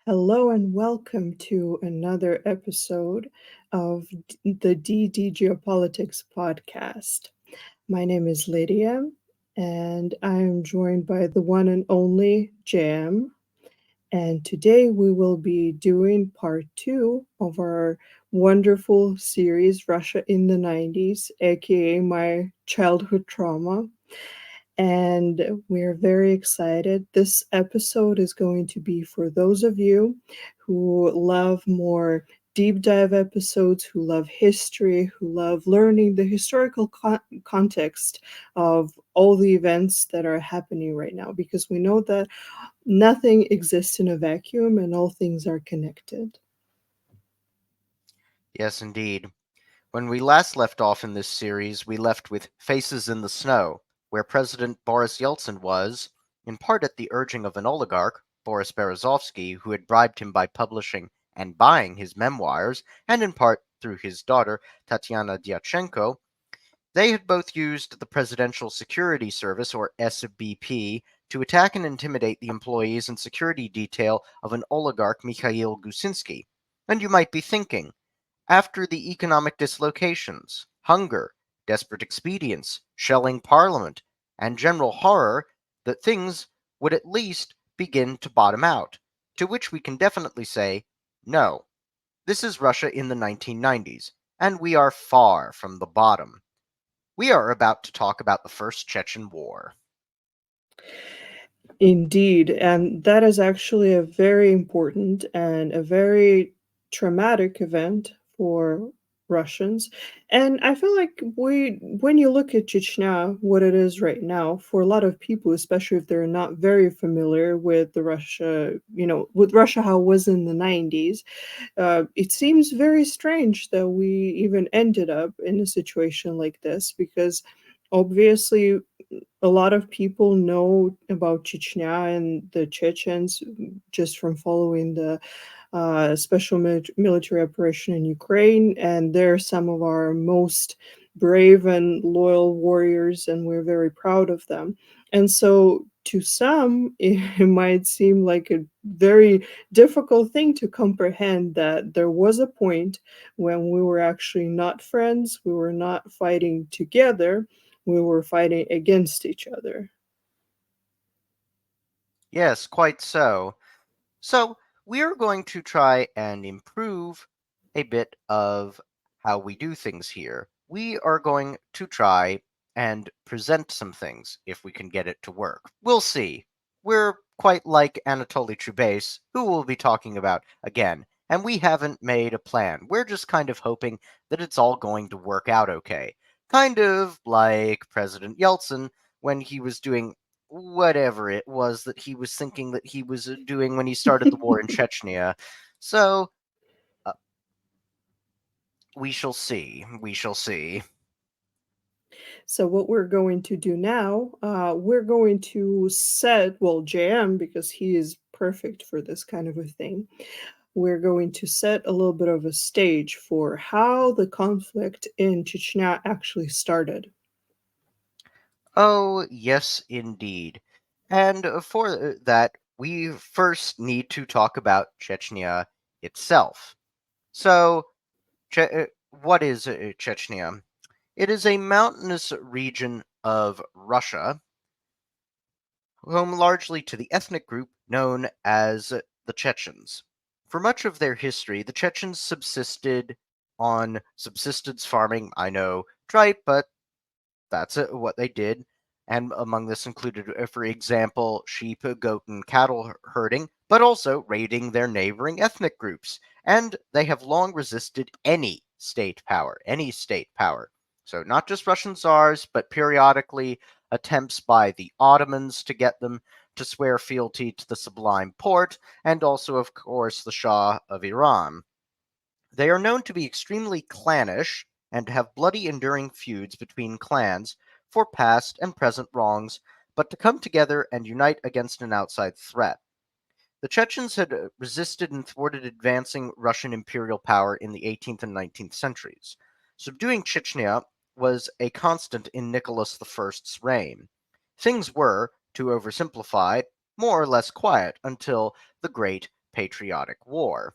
Hello and welcome to another episode of the DDGeopolitics podcast. My name is Lydia, and I am joined by the one and only JM. And today we will be doing part two of our wonderful series, Russia in the 90s, aka my childhood trauma. And we're very excited. This episode is going to be for those of you who love more deep dive episodes, who love history, who love learning the historical context of all the events that are happening right now, because we know that nothing exists in a vacuum and all things are connected. Yes, indeed. When we last left off in this series, we left with Faces in the Snow, where President Boris Yeltsin was, in part at the urging of an oligarch, Boris Berezovsky, who had bribed him by publishing and buying his memoirs, and in part through his daughter, Tatiana Dyachenko. They had both used the Presidential Security Service, or SBP, to attack and intimidate the employees and security detail of an oligarch, Mikhail Gusinsky. And you might be thinking, after the economic dislocations, hunger, desperate expedients, shelling parliament, and general horror, that things would at least begin to bottom out. To which we can definitely say, no. This is Russia in the 1990s, and we are far from the bottom. We are about to talk about the First Chechen War. Indeed, and that is actually a very important and a very traumatic event for Russians. And I feel like when you look at Chechnya, what it is right now, for a lot of people, especially if they're not very familiar with the Russia, with Russia how it was in the 90s, it seems very strange that we even ended up in a situation like this because obviously a lot of people know about Chechnya and the Chechens just from following the special military operation in Ukraine, and they're some of our most brave and loyal warriors, and we're very proud of them. And so, to some, it might seem like a very difficult thing to comprehend that there was a point when we were actually not friends, we were not fighting together, we were fighting against each other. Yes, quite so. So, we are going to try and improve a bit of how we do things here. We are going to try and present some things if we can get it to work. We'll see. We're quite like Anatoly Chubais, who we'll be talking about again, and we haven't made a plan. We're just kind of hoping that it's all going to work out okay. Kind of like President Yeltsin when he was doing whatever it was that he was thinking that he was doing when he started the war in Chechnya. So, uh, we shall see. We shall see. So what we're going to do now, we're going to set, well, JM, because he is perfect for this kind of a thing, we're going to set a little bit of a stage for how the conflict in Chechnya actually started. Oh, yes, indeed. And for that, we first need to talk about Chechnya itself. So, what is Chechnya? It is a mountainous region of Russia, home largely to the ethnic group known as the Chechens. For much of their history, the Chechens subsisted on subsistence farming. I know, trite, but that's what they did. And among this included, for example, sheep, goat, and cattle herding, but also raiding their neighboring ethnic groups. And they have long resisted any state power, any state power. So not just Russian czars, but periodically attempts by the Ottomans to get them to swear fealty to the Sublime Porte, and also, of course, the Shah of Iran. They are known to be extremely clannish and have bloody enduring feuds between clans for past and present wrongs, but to come together and unite against an outside threat. The Chechens had resisted and thwarted advancing Russian imperial power in the 18th and 19th centuries. Subduing Chechnya was a constant in Nicholas I's reign. Things were, to oversimplify, more or less quiet until the Great patriotic war.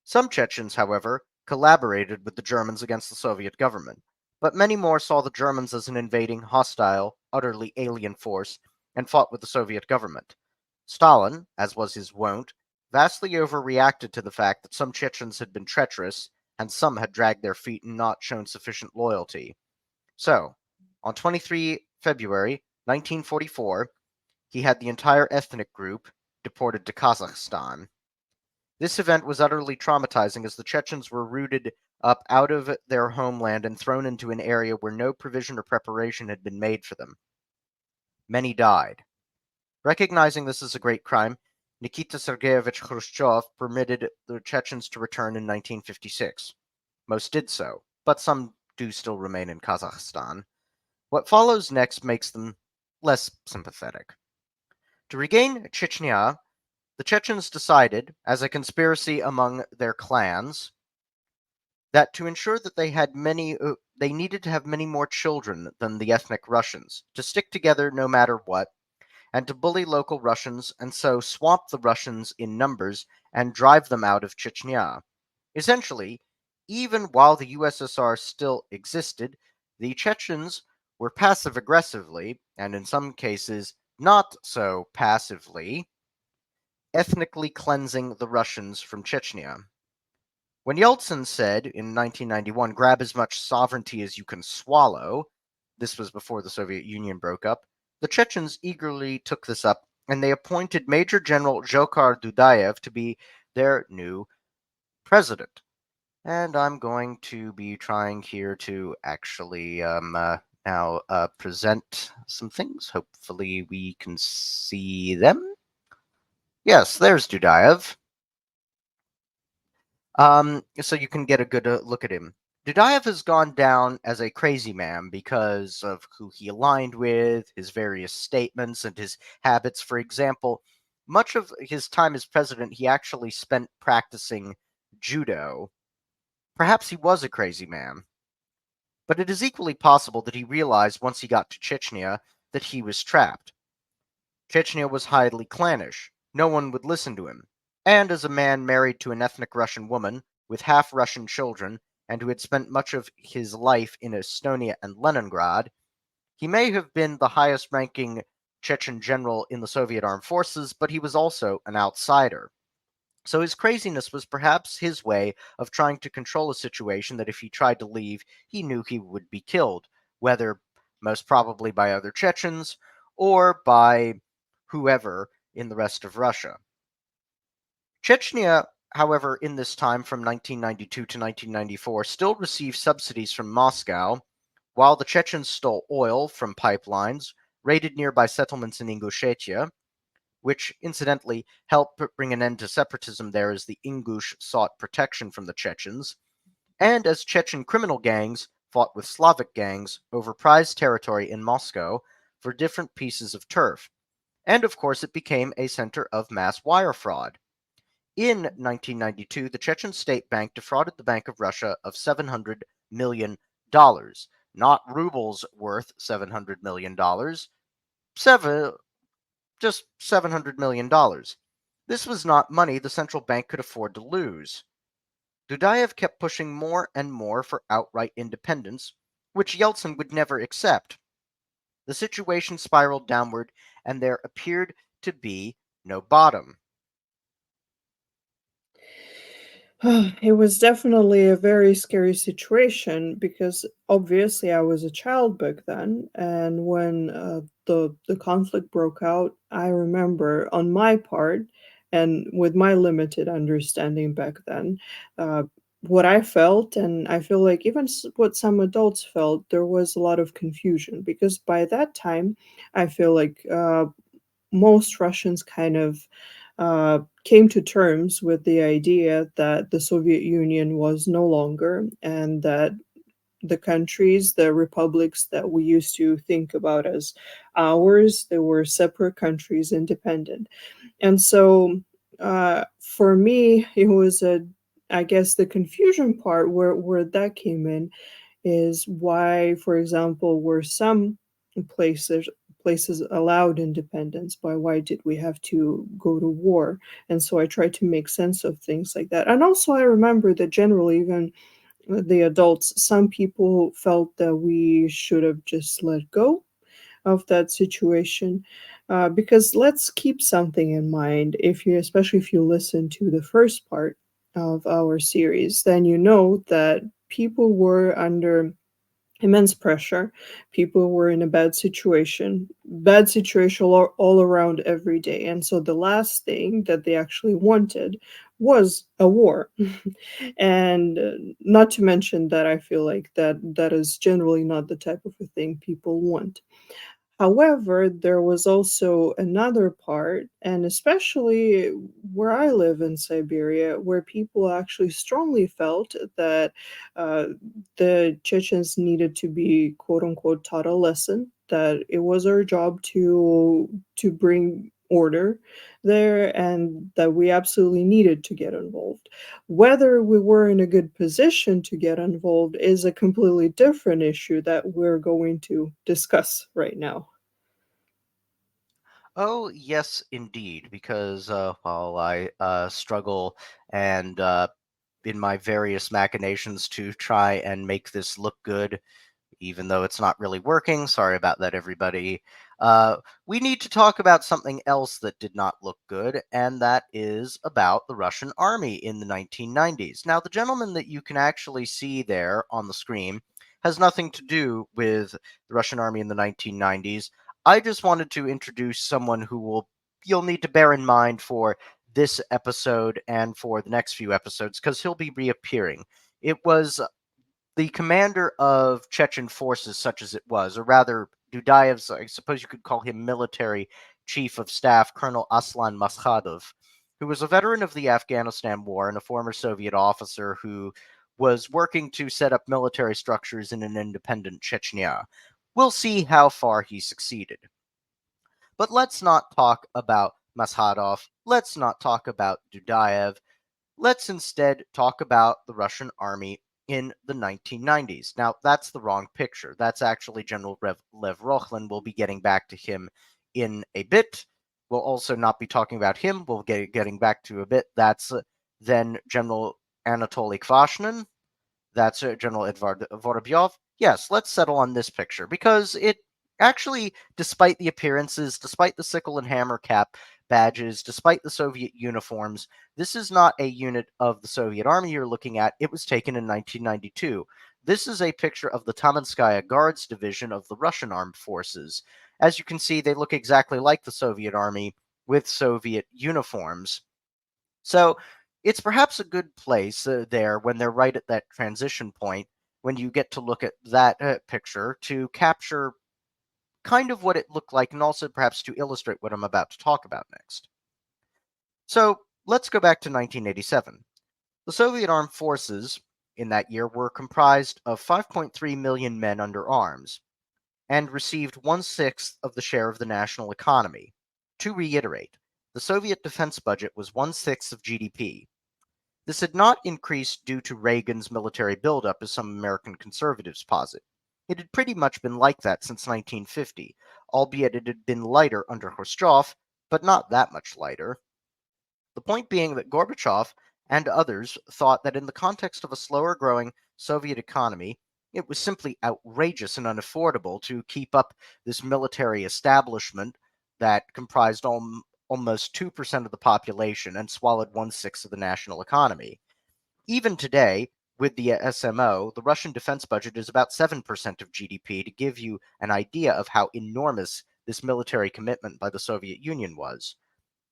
Some Chechens, however, collaborated with the Germans against the Soviet government, but many more saw the Germans as an invading, hostile, utterly alien force and fought with the Soviet government. Stalin, as was his wont, vastly overreacted to the fact that some Chechens had been treacherous and some had dragged their feet and not shown sufficient loyalty. So, on 23 February 1944, he had the entire ethnic group deported to Kazakhstan. This event was utterly traumatizing as the Chechens were rooted up out of their homeland and thrown into an area where no provision or preparation had been made for them. Many died. Recognizing this as a great crime, Nikita Sergeyevich Khrushchev permitted the Chechens to return in 1956. Most did so, but some do still remain in Kazakhstan. What follows next makes them less sympathetic. To regain Chechnya, the Chechens decided, as a conspiracy among their clans, that to ensure that they needed to have many more children than the ethnic Russians, to stick together no matter what, and to bully local Russians and so swamp the Russians in numbers and drive them out of Chechnya. Essentially, even while the USSR still existed, the Chechens were passive aggressively, and in some cases not so passively, ethnically cleansing the Russians from Chechnya. When Yeltsin said in 1991, grab as much sovereignty as you can swallow, this was before the Soviet Union broke up, the Chechens eagerly took this up and they appointed Major General Zhokhar Dudayev to be their new president. And I'm going to be trying here to actually now present some things. Hopefully we can see them. Yes, there's Dudayev. So you can get a good look at him. Dudayev has gone down as a crazy man because of who he aligned with, his various statements, and his habits. For example, much of his time as president, he actually spent practicing judo. Perhaps he was a crazy man. But it is equally possible that he realized once he got to Chechnya that he was trapped. Chechnya was highly clannish. No one would listen to him. And as a man married to an ethnic Russian woman with half Russian children and who had spent much of his life in Estonia and Leningrad, he may have been the highest ranking Chechen general in the Soviet armed forces, but he was also an outsider. So his craziness was perhaps his way of trying to control a situation that if he tried to leave, he knew he would be killed, whether most probably by other Chechens or by whoever in the rest of Russia. Chechnya, however, in this time from 1992 to 1994, still received subsidies from Moscow, while the Chechens stole oil from pipelines, raided nearby settlements in Ingushetia, which incidentally helped bring an end to separatism there as the Ingush sought protection from the Chechens, and as Chechen criminal gangs fought with Slavic gangs over prized territory in Moscow for different pieces of turf. And of course, it became a center of mass wire fraud. In 1992, the Chechen State Bank defrauded the Bank of Russia of $700 million. Not rubles worth $700 million, just $700 million. This was not money the central bank could afford to lose. Dudayev kept pushing more and more for outright independence, which Yeltsin would never accept. The situation spiraled downward, and there appeared to be no bottom. It was definitely a very scary situation because obviously I was a child back then, and when the conflict broke out, I remember on my part, and with my limited understanding back then, uh, what I felt, and I feel like even what some adults felt, there was a lot of confusion because by that time, I feel like most Russians kind of came to terms with the idea that the Soviet Union was no longer, and that the countries, the republics that we used to think about as ours, they were separate countries, independent. And so for me, it was I guess the confusion part where that came in is why, for example, were some places places allowed independence, but why did we have to go to war? And so I try to make sense of things like that. And also, I remember that generally, even the adults, some people felt that we should have just let go of that situation. Because let's keep something in mind. If you, especially if you listen to the first part of our series, then you know that people were under immense pressure. People were in a bad situation all around every day. And so the last thing that they actually wanted was a war. And not to mention that I feel like that is generally not the type of a thing people want. However, there was also another part, and especially where I live in Siberia, where people actually strongly felt that uh, the Chechens needed to be quote unquote taught a lesson, that it was our job to bring order there, and that we absolutely needed to get involved. Whether we were in a good position to get involved is a completely different issue that we're going to discuss right now. Oh, yes, indeed, because while I struggle and in my various machinations to try and make this look good, even though it's not really working. Sorry about that, everybody. We need to talk about something else that did not look good, and that is about the Russian army in the 1990s. Now, the gentleman that you can actually see there on the screen has nothing to do with the Russian army in the 1990s. I just wanted to introduce someone who will you'll need to bear in mind for this episode and for the next few episodes because he'll be reappearing. It was the commander of Chechen forces, such as it was, or rather, Dudayev's, I suppose you could call him military chief of staff, Colonel Aslan Maskhadov, who was a veteran of the Afghanistan War and a former Soviet officer who was working to set up military structures in an independent Chechnya. We'll see how far he succeeded. But let's not talk about Maskhadov. Let's not talk about Dudayev. Let's instead talk about the Russian army in the 1990s. Now, that's the wrong picture. That's actually General Lev Rokhlin. We'll be getting back to him in a bit. We'll also not be talking about him. We'll get getting back to a bit. That's then General Anatoly Kvashnin. That's General Edvard Vorobyov. Yes, let's settle on this picture because it actually, despite the appearances, despite the sickle and hammer cap badges, despite the Soviet uniforms, this is not a unit of the Soviet army you're looking at. It was taken in 1992. This is a picture of the Tamanskaya Guards division of the Russian armed forces. As you can see, they look exactly like the Soviet army with Soviet uniforms. So it's perhaps a good place there when they're right at that transition point when you get to look at that picture to capture kind of what it looked like and also perhaps to illustrate what I'm about to talk about next. So let's go back to 1987. The Soviet armed forces in that year were comprised of 5.3 million men under arms and received one-sixth of the share of the national economy. To reiterate, the Soviet defense budget was one-sixth of GDP. This had not increased due to Reagan's military buildup, as some American conservatives posit. It had pretty much been like that since 1950, albeit it had been lighter under Khrushchev, but not that much lighter. The point being that Gorbachev and others thought that in the context of a slower growing Soviet economy, it was simply outrageous and unaffordable to keep up this military establishment that comprised almost 2% of the population and swallowed one-sixth of the national economy. Even today, with the SMO, the Russian defense budget is about 7% of GDP, to give you an idea of how enormous this military commitment by the Soviet Union was.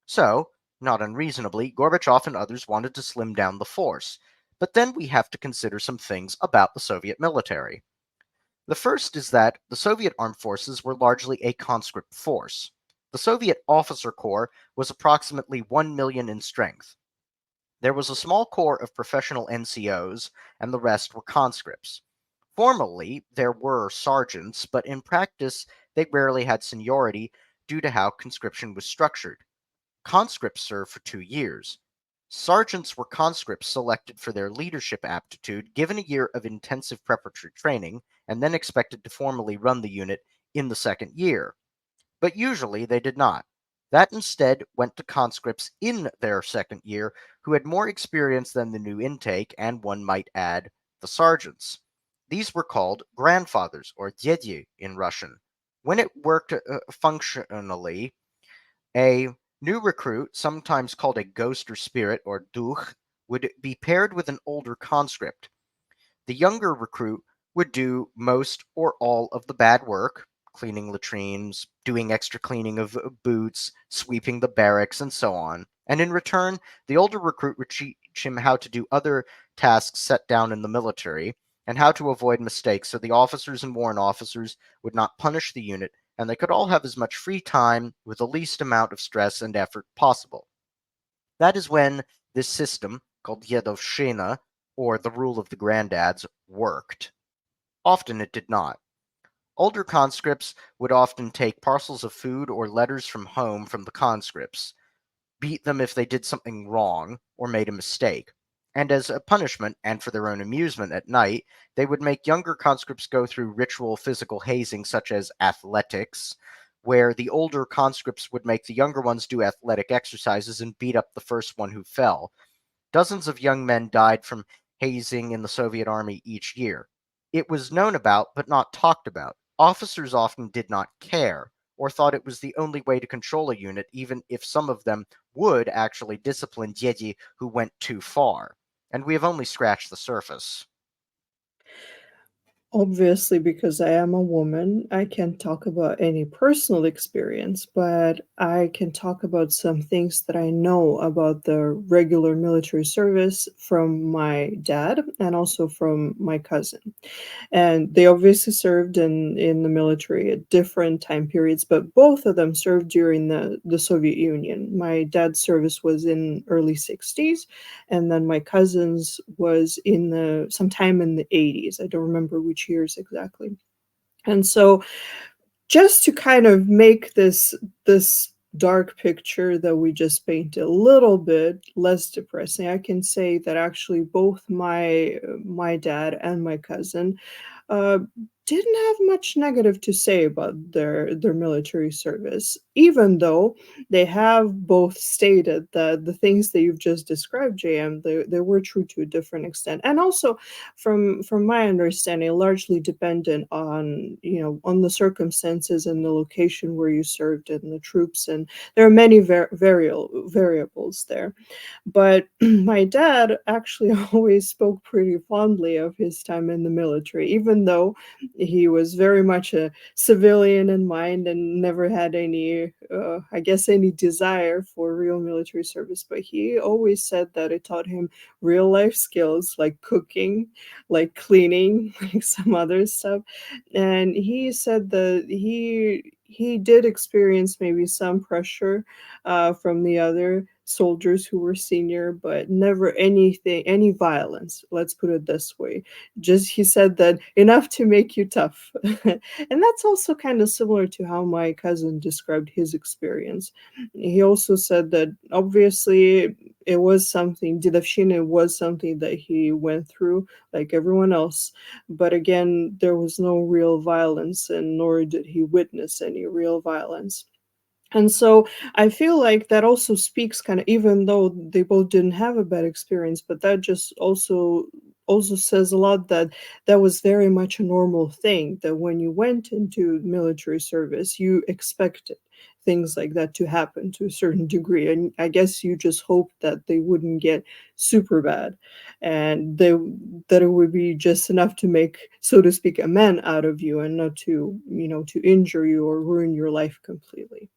So, not unreasonably, Gorbachev and others wanted to slim down the force. But then we have to consider some things about the Soviet military. The first is that the Soviet armed forces were largely a conscript force. The Soviet officer corps was approximately 1 million in strength. There was a small corps of professional NCOs, and the rest were conscripts. Formally, there were sergeants, but in practice, they rarely had seniority due to how conscription was structured. Conscripts served for 2 years. Sergeants were conscripts selected for their leadership aptitude, given a year of intensive preparatory training, and then expected to formally run the unit in the second year. but usually they did not. That instead went to conscripts in their second year who had more experience than the new intake, and one might add, the sergeants. These were called grandfathers, or dědi in Russian. When it worked functionally, a new recruit, sometimes called a ghost or spirit, or duch, would be paired with an older conscript. The younger recruit would do most or all of the bad work, cleaning latrines, doing extra cleaning of boots, sweeping the barracks, and so on. And in return, the older recruit would teach him how to do other tasks set down in the military and how to avoid mistakes so the officers and warrant officers would not punish the unit and they could all have as much free time with the least amount of stress and effort possible. That is when this system, called Yedovshchina, or the rule of the granddads, worked. Often it did not. Older conscripts would often take parcels of food or letters from home from the conscripts, beat them if they did something wrong or made a mistake. And as a punishment and for their own amusement at night, they would make younger conscripts go through ritual physical hazing such as athletics, where the older conscripts would make the younger ones do athletic exercises and beat up the first one who fell. Dozens of young men died from hazing in the Soviet army each year. It was known about, but not talked about. Officers often did not care, or thought it was the only way to control a unit, even if some of them would actually discipline dzieci who went too far. And we have only scratched the surface. Obviously, because I am a woman, I can't talk about any personal experience, but I can talk about some things that I know about the regular military service from my dad and also from my cousin. And they obviously served in the military at different time periods, but both of them served during the Soviet Union. My dad's service was in early 60s, and then my cousin's was in the sometime in the 80s. I don't remember which years exactly. And so just to kind of make this dark picture that we just painted a little bit less depressing, I can say that actually both my dad and my cousin uh, didn't have much negative to say about their military service, even though they have both stated that the things that you've just described, JM, they were true to a different extent, and also from my understanding, largely dependent on on the circumstances and the location where you served and the troops, and there are many variables there. But my dad actually always spoke pretty fondly of his time in the military, even though he was very much a civilian in mind and never had any, I guess, any desire for real military service. But he always said that it taught him real life skills like cooking, like cleaning, like some other stuff. And he said that he did experience maybe some pressure from the other soldiers who were senior, but never any violence. Let's put it this way. Just he said that enough to make you tough. And that's also kind of similar to how my cousin described his experience. He also said that obviously it was something, Didovshina was something that he went through like everyone else. But again, there was no real violence, and nor did he witness any real violence. And so I feel like that also speaks kind of, even though they both didn't have a bad experience, but that just also says a lot that that was very much a normal thing, that when you went into military service, you expected things like that to happen to a certain degree. And I guess you just hoped that they wouldn't get super bad, and that it would be just enough to make, so to speak, a man out of you, and not to, to injure you or ruin your life completely.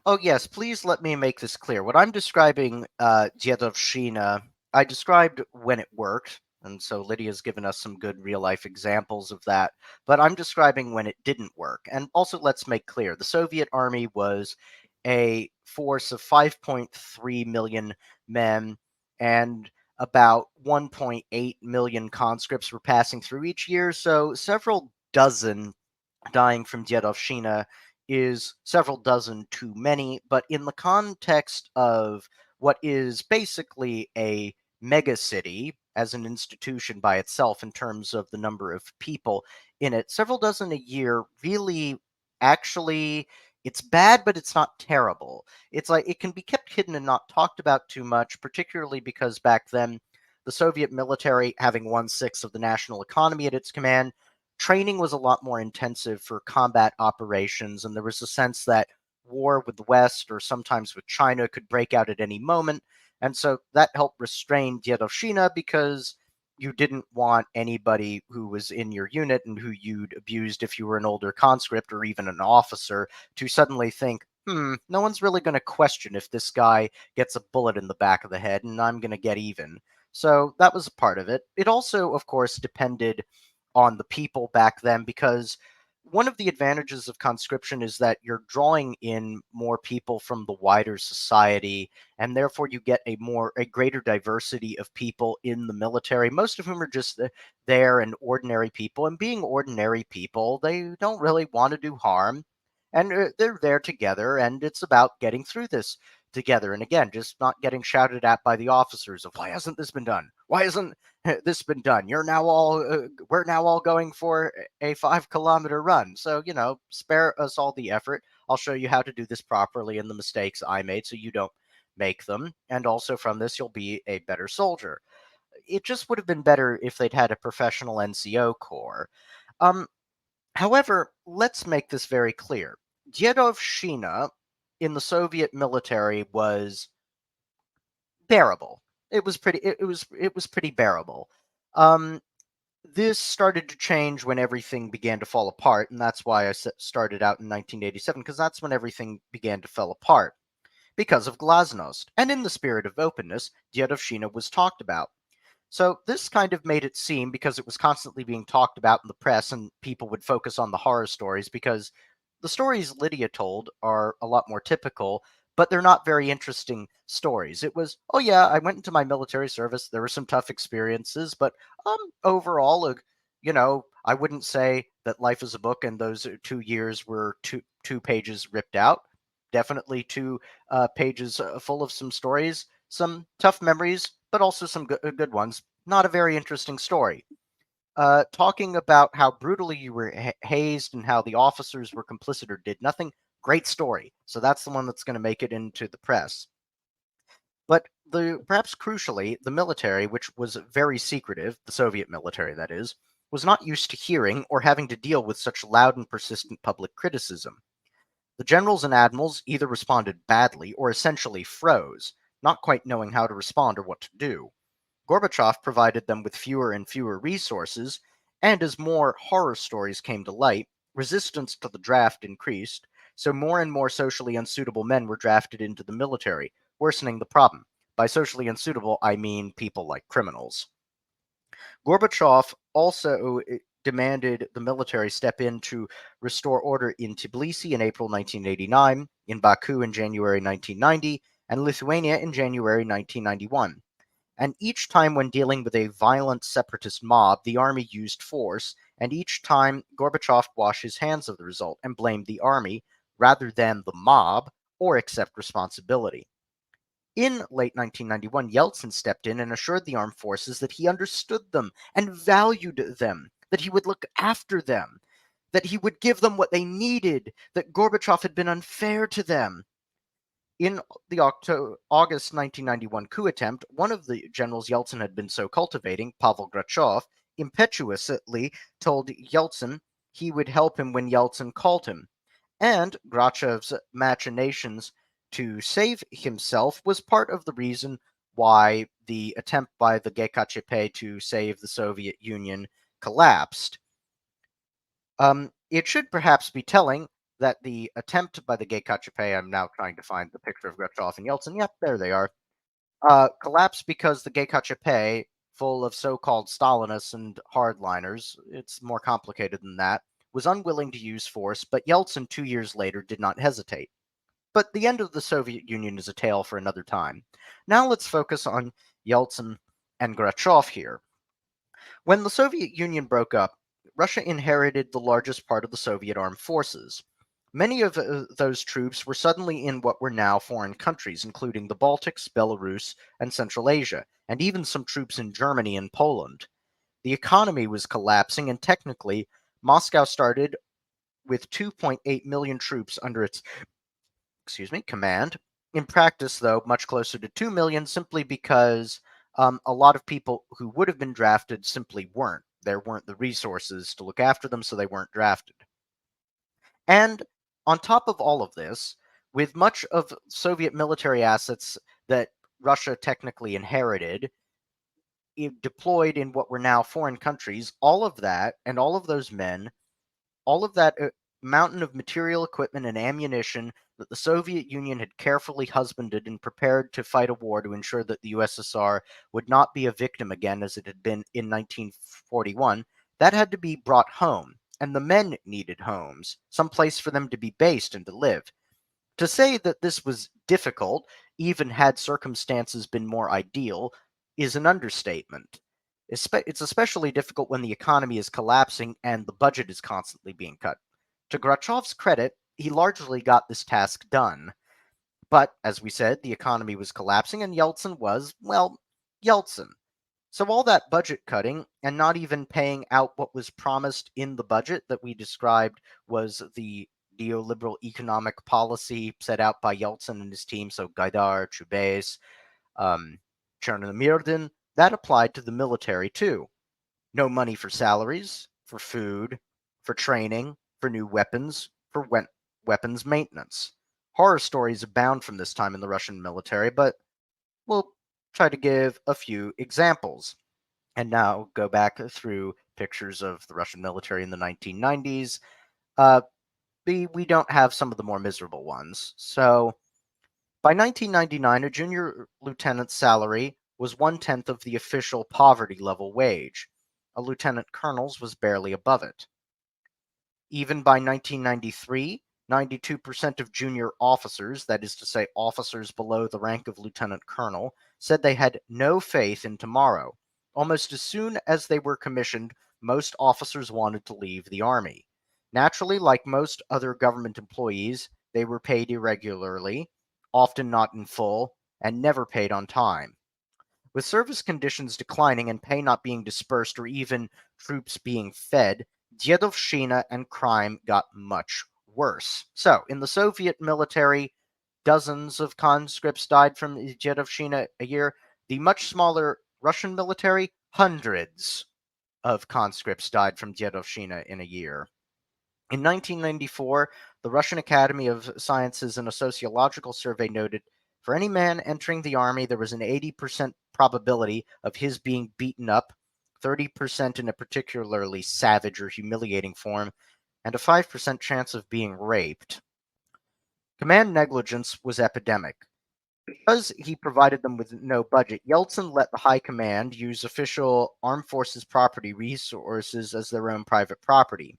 Oh, yes, please let me make this clear. What I'm describing, Dziedowshina, I described when it worked, and so Lydia's given us some good real life examples of that, but I'm describing when it didn't work. And also, let's make clear the Soviet army was a force of 5.3 million men, and about 1.8 million conscripts were passing through each year, so several dozen dying from Dziedowshina is several dozen too many, but in the context of what is basically a megacity as an institution by itself in terms of the number of people in it, several dozen a year really actually It's bad, but it's not terrible. It's like it can be kept hidden and not talked about too much, particularly because back then, the Soviet military, having one-sixth of the national economy at its command, training was a lot more intensive for combat operations, and there was a sense that war with the West or sometimes with China could break out at any moment. And so that helped restrain Diedoshina because you didn't want anybody who was in your unit and who you'd abused if you were an older conscript or even an officer to suddenly think, no one's really going to question if this guy gets a bullet in the back of the head and I'm going to get even. So that was a part of it. It also, of course, depended on the people back then because one of the advantages of conscription is that you're drawing in more people from the wider society, and therefore you get a greater diversity of people in the military, most of whom are just there and ordinary people. And being ordinary people, they don't really want to do harm, and they're there together, and it's about getting through this together. And again, just not getting shouted at by the officers of why hasn't this been done? Why hasn't this been done? We're now all going for a 5 kilometer run. So, spare us all the effort. I'll show you how to do this properly and the mistakes I made so you don't make them. And also from this, you'll be a better soldier. It just would have been better if they'd had a professional NCO corps. Um, However, let's make this very clear. Dziedovshchina in the Soviet military was bearable. It was pretty bearable. Um, this started to change when everything began to fall apart, and that's why I started out in 1987 because that's when everything began to fall apart because of Glasnost. And in the spirit of openness, Dziedovshchina was talked about. So this kind of made it seem, because it was constantly being talked about in the press and people would focus on the horror stories, because the stories Lydia told are a lot more typical, but they're not very interesting stories. It was, oh yeah, I went into my military service, there were some tough experiences, but overall, I wouldn't say that life is a book and those 2 years were two pages ripped out. Definitely two pages full of some stories, some tough memories, but also some good ones. Not a very interesting story. Talking about how brutally you were hazed and how the officers were complicit or did nothing. Great story. So that's the one that's going to make it into the press. But perhaps crucially, the military, which was very secretive, the Soviet military that is, was not used to hearing or having to deal with such loud and persistent public criticism. The generals and admirals either responded badly or essentially froze, not quite knowing how to respond or what to do. Gorbachev provided them with fewer and fewer resources, and as more horror stories came to light, resistance to the draft increased, so more and more socially unsuitable men were drafted into the military, worsening the problem. By socially unsuitable, I mean people like criminals. Gorbachev also demanded the military step in to restore order in Tbilisi in April 1989, in Baku in January 1990, and Lithuania in January 1991. And each time when dealing with a violent separatist mob, the army used force, and each time Gorbachev washed his hands of the result and blamed the army rather than the mob or accept responsibility. In late 1991, Yeltsin stepped in and assured the armed forces that he understood them and valued them, that he would look after them, that he would give them what they needed, that Gorbachev had been unfair to them. In the August 1991 coup attempt, one of the generals Yeltsin had been so cultivating, Pavel Grachev, impetuously told Yeltsin he would help him when Yeltsin called him. And Grachev's machinations to save himself was part of the reason why the attempt by the GKChP to save the Soviet Union collapsed. It should perhaps be telling that the attempt by the GKChP, I'm now trying to find the picture of Gorbachev and Yeltsin, yep, there they are, collapsed because the GKChP, full of so-called Stalinists and hardliners, it's more complicated than that, was unwilling to use force, but Yeltsin 2 years later did not hesitate. But the end of the Soviet Union is a tale for another time. Now let's focus on Yeltsin and Grachev here. When the Soviet Union broke up, Russia inherited the largest part of the Soviet armed forces. Many of those troops were suddenly in what were now foreign countries, including the Baltics, Belarus, and Central Asia, and even some troops in Germany and Poland. The economy was collapsing, and technically, Moscow started with 2.8 million troops under its command. In practice, though, much closer to 2 million simply because a lot of people who would have been drafted simply weren't. There weren't the resources to look after them, so they weren't drafted. And on top of all of this, with much of Soviet military assets that Russia technically inherited deployed in what were now foreign countries, all of that and all of those men, all of that mountain of material equipment and ammunition that the Soviet Union had carefully husbanded and prepared to fight a war to ensure that the USSR would not be a victim again as it had been in 1941, that had to be brought home. And the men needed homes, some place for them to be based and to live. To say that this was difficult, even had circumstances been more ideal, is an understatement. It's especially difficult when the economy is collapsing and the budget is constantly being cut. To Grachov's credit, he largely got this task done. But, as we said, the economy was collapsing and Yeltsin was, well, Yeltsin. So all that budget cutting and not even paying out what was promised in the budget that we described was the neoliberal economic policy set out by Yeltsin and his team, so Gaidar, Chubais, Chernomyrdin, that applied to the military too. No money for salaries, for food, for training, for new weapons, for weapons maintenance. Horror stories abound from this time in the Russian military, but we'll try to give a few examples. And now go back through pictures of the Russian military in the 1990s. Uh, we don't have some of the more miserable ones. So by 1999, a junior lieutenant's salary was 1/10 of the official poverty level wage. A lieutenant colonel's was barely above it. Even by 1993, 92% of junior officers, that is to say, officers below the rank of lieutenant colonel, said they had no faith in tomorrow. Almost as soon as they were commissioned, most officers wanted to leave the army. Naturally, like most other government employees, they were paid irregularly, often not in full, and never paid on time. With service conditions declining and pay not being dispersed or even troops being fed, Dyedovshchina and crime got much worse. So, in the Soviet military, dozens of conscripts died from Dyedovshchina a year. The much smaller Russian military, hundreds of conscripts died from Dyedovshchina in a year. In 1994, the Russian Academy of Sciences in a sociological survey noted for any man entering the army, there was an 80% probability of his being beaten up, 30% in a particularly savage or humiliating form, and a 5% chance of being raped. Command negligence was epidemic. Because he provided them with no budget, Yeltsin let the high command use official armed forces property resources as their own private property.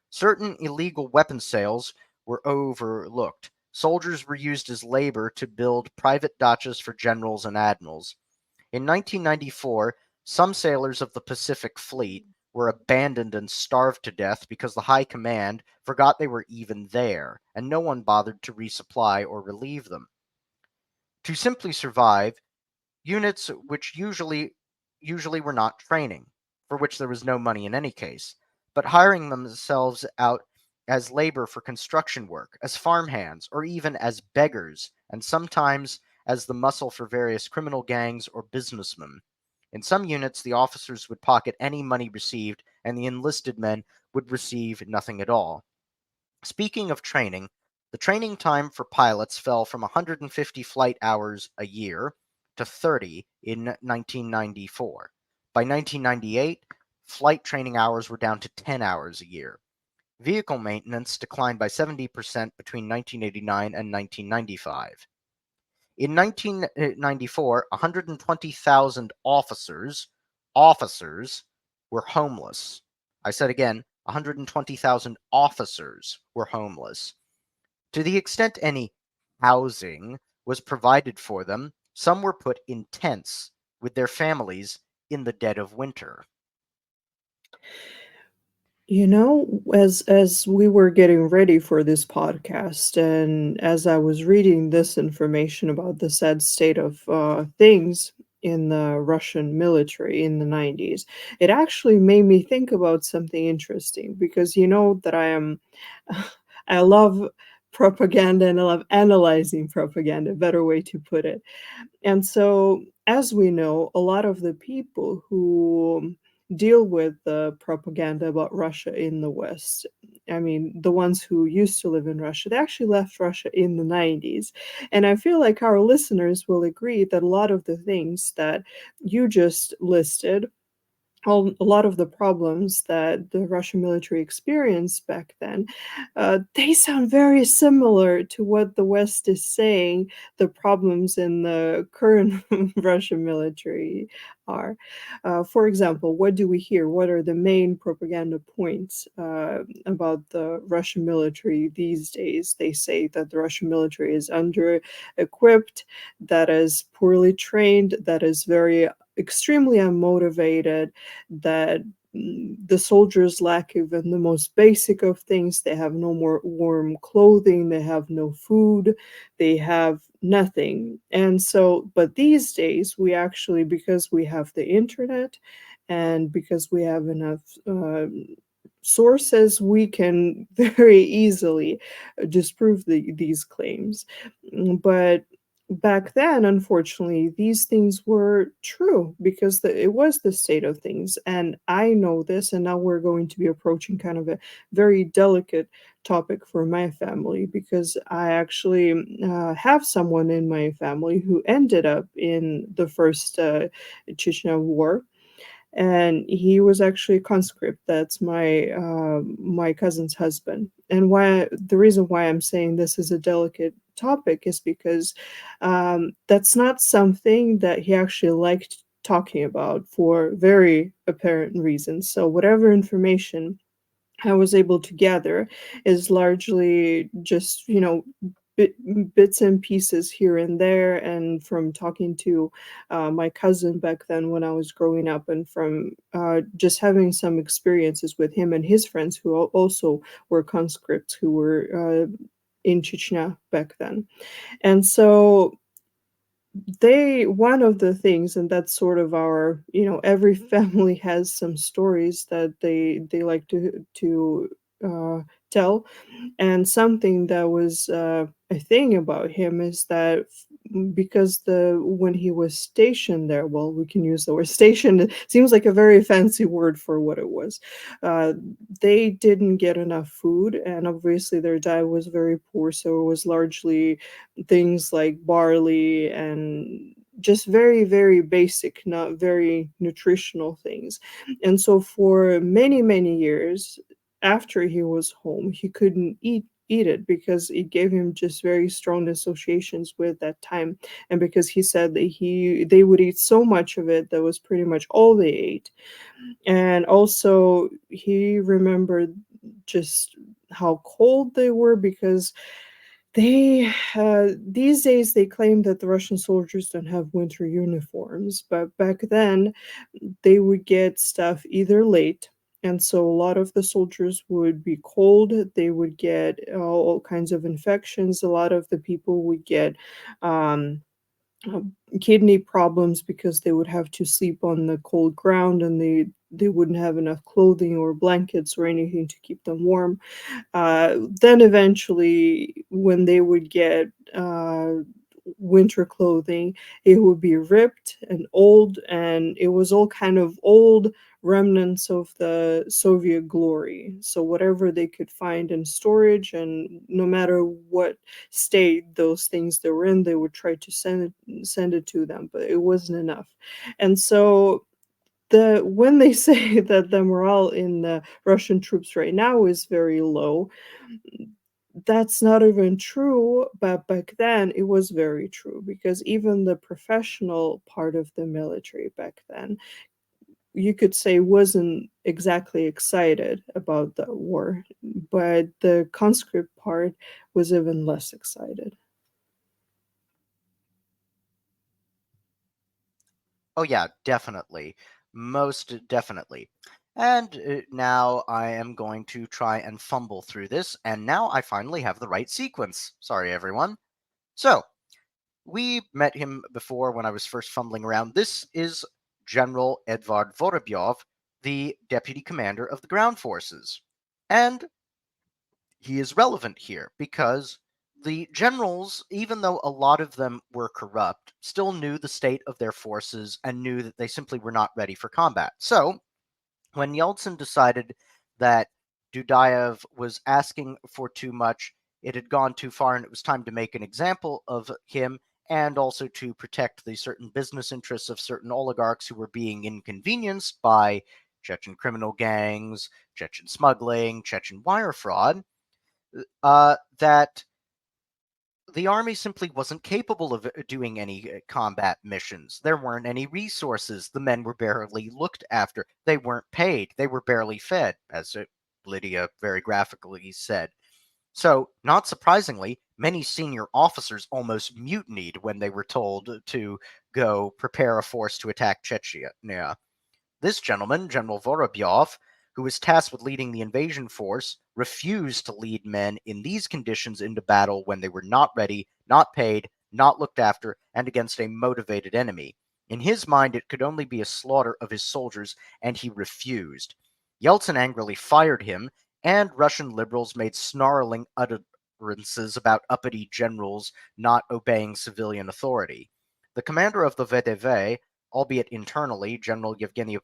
Certain illegal weapon sales were overlooked. Soldiers were used as labor to build private dachas for generals and admirals. In 1994, some sailors of the Pacific Fleet were abandoned and starved to death because the High Command forgot they were even there, and no one bothered to resupply or relieve them. To simply survive, units which usually were not training, for which there was no money in any case, but hiring themselves out as labor for construction work, as farmhands, or even as beggars, and sometimes as the muscle for various criminal gangs or businessmen. In some units, the officers would pocket any money received, and the enlisted men would receive nothing at all. Speaking of training, the training time for pilots fell from 150 flight hours a year to 30 in 1994. By 1998, flight training hours were down to 10 hours a year. Vehicle maintenance declined by 70% between 1989 and 1995. In 1994, 120,000 officers were homeless. I said again, 120,000 officers were homeless. To the extent any housing was provided for them, some were put in tents with their families in the dead of winter. As we were getting ready for this podcast, and as I was reading this information about the sad state of things in the Russian military in the 90s, it actually made me think about something interesting because you know that I am I love propaganda and I love analyzing propaganda, better way to put it. And so, as we know, a lot of the people who deal with the propaganda about Russia in the West, I mean, the ones who used to live in Russia, they actually left Russia in the 90s. And I feel like our listeners will agree that a lot of the things that you just listed, a lot of the problems that the Russian military experienced back then, they sound very similar to what the West is saying the problems in the current Russian military are. For example, what do we hear? What are the main propaganda points about the Russian military these days? They say that the Russian military is under equipped, that is poorly trained, that is very extremely unmotivated, that the soldiers lack even the most basic of things. They have no more warm clothing, they have no food, they have nothing. And so, but these days, we actually, because we have the internet and because we have enough sources, we can very easily disprove these claims. But back then, unfortunately, these things were true because it was the state of things. And I know this, and now we're going to be approaching kind of a very delicate topic for my family because I actually have someone in my family who ended up in the First Chechen War, and he was actually a conscript. That's my cousin's husband. And why the reason why I'm saying this is a delicate topic is because that's not something that he actually liked talking about for very apparent reasons. So whatever information I was able to gather is largely just, bit, bits and pieces here and there, and from talking to my cousin back then when I was growing up, and from just having some experiences with him and his friends who also were conscripts who were in Chechnya back then. And so one of the things, and that's sort of our, every family has some stories that they like to uh, tell. And something that was a thing about him is that because the when he was stationed there, well, we can use the word stationed, it seems like a very fancy word for what it was. uh, they didn't get enough food, and obviously their diet was very poor, so it was largely things like barley and just very, very basic, not very nutritional things. And so for many, many years after he was home, he couldn't eat it because it gave him just very strong associations with that time, and because he said that they would eat so much of it that was pretty much all they ate. And also he remembered just how cold they were because these days they claim that the Russian soldiers don't have winter uniforms, but back then they would get stuff either late, and so a lot of the soldiers would be cold. They would get all kinds of infections. A lot of the people would get um, uh, kidney problems because they would have to sleep on the cold ground, and they wouldn't have enough clothing or blankets or anything to keep them warm. Then eventually, when they would get winter clothing, it would be ripped and old, and it was all kind of old remnants of the Soviet glory. So whatever they could find in storage, and no matter what state those things they were in, they would try to send it to them, but it wasn't enough. And so when they say that the morale in the Russian troops right now is very low, that's not even true, but back then it was very true because even the professional part of the military back then, you could say, wasn't exactly excited about the war, but the conscript part was even less excited. Oh, yeah, definitely. Most definitely. And now I am going to try and fumble through this, and now I finally have the right sequence. Sorry, everyone. So, we met him before when I was first fumbling around. This is General Edvard Vorobyov, the deputy commander of the ground forces. And he is relevant here because the generals, even though a lot of them were corrupt, still knew the state of their forces and knew that they simply were not ready for combat. So, when Yeltsin decided that Dudayev was asking for too much, it had gone too far, and it was time to make an example of him and also to protect the certain business interests of certain oligarchs who were being inconvenienced by Chechen criminal gangs, Chechen smuggling, Chechen wire fraud, that the army simply wasn't capable of doing any combat missions. There weren't any resources. The men were barely looked after. They weren't paid. They were barely fed, as Lydia very graphically said. So, not surprisingly, many senior officers almost mutinied when they were told to go prepare a force to attack Chechnya. This gentleman, General Vorobyov, who was tasked with leading the invasion force, refused to lead men in these conditions into battle when they were not ready, not paid, not looked after, and against a motivated enemy. In his mind, it could only be a slaughter of his soldiers, and he refused. Yeltsin angrily fired him, and Russian liberals made snarling utterances about uppity generals not obeying civilian authority. The commander of the VDV, albeit internally, General Yevgeny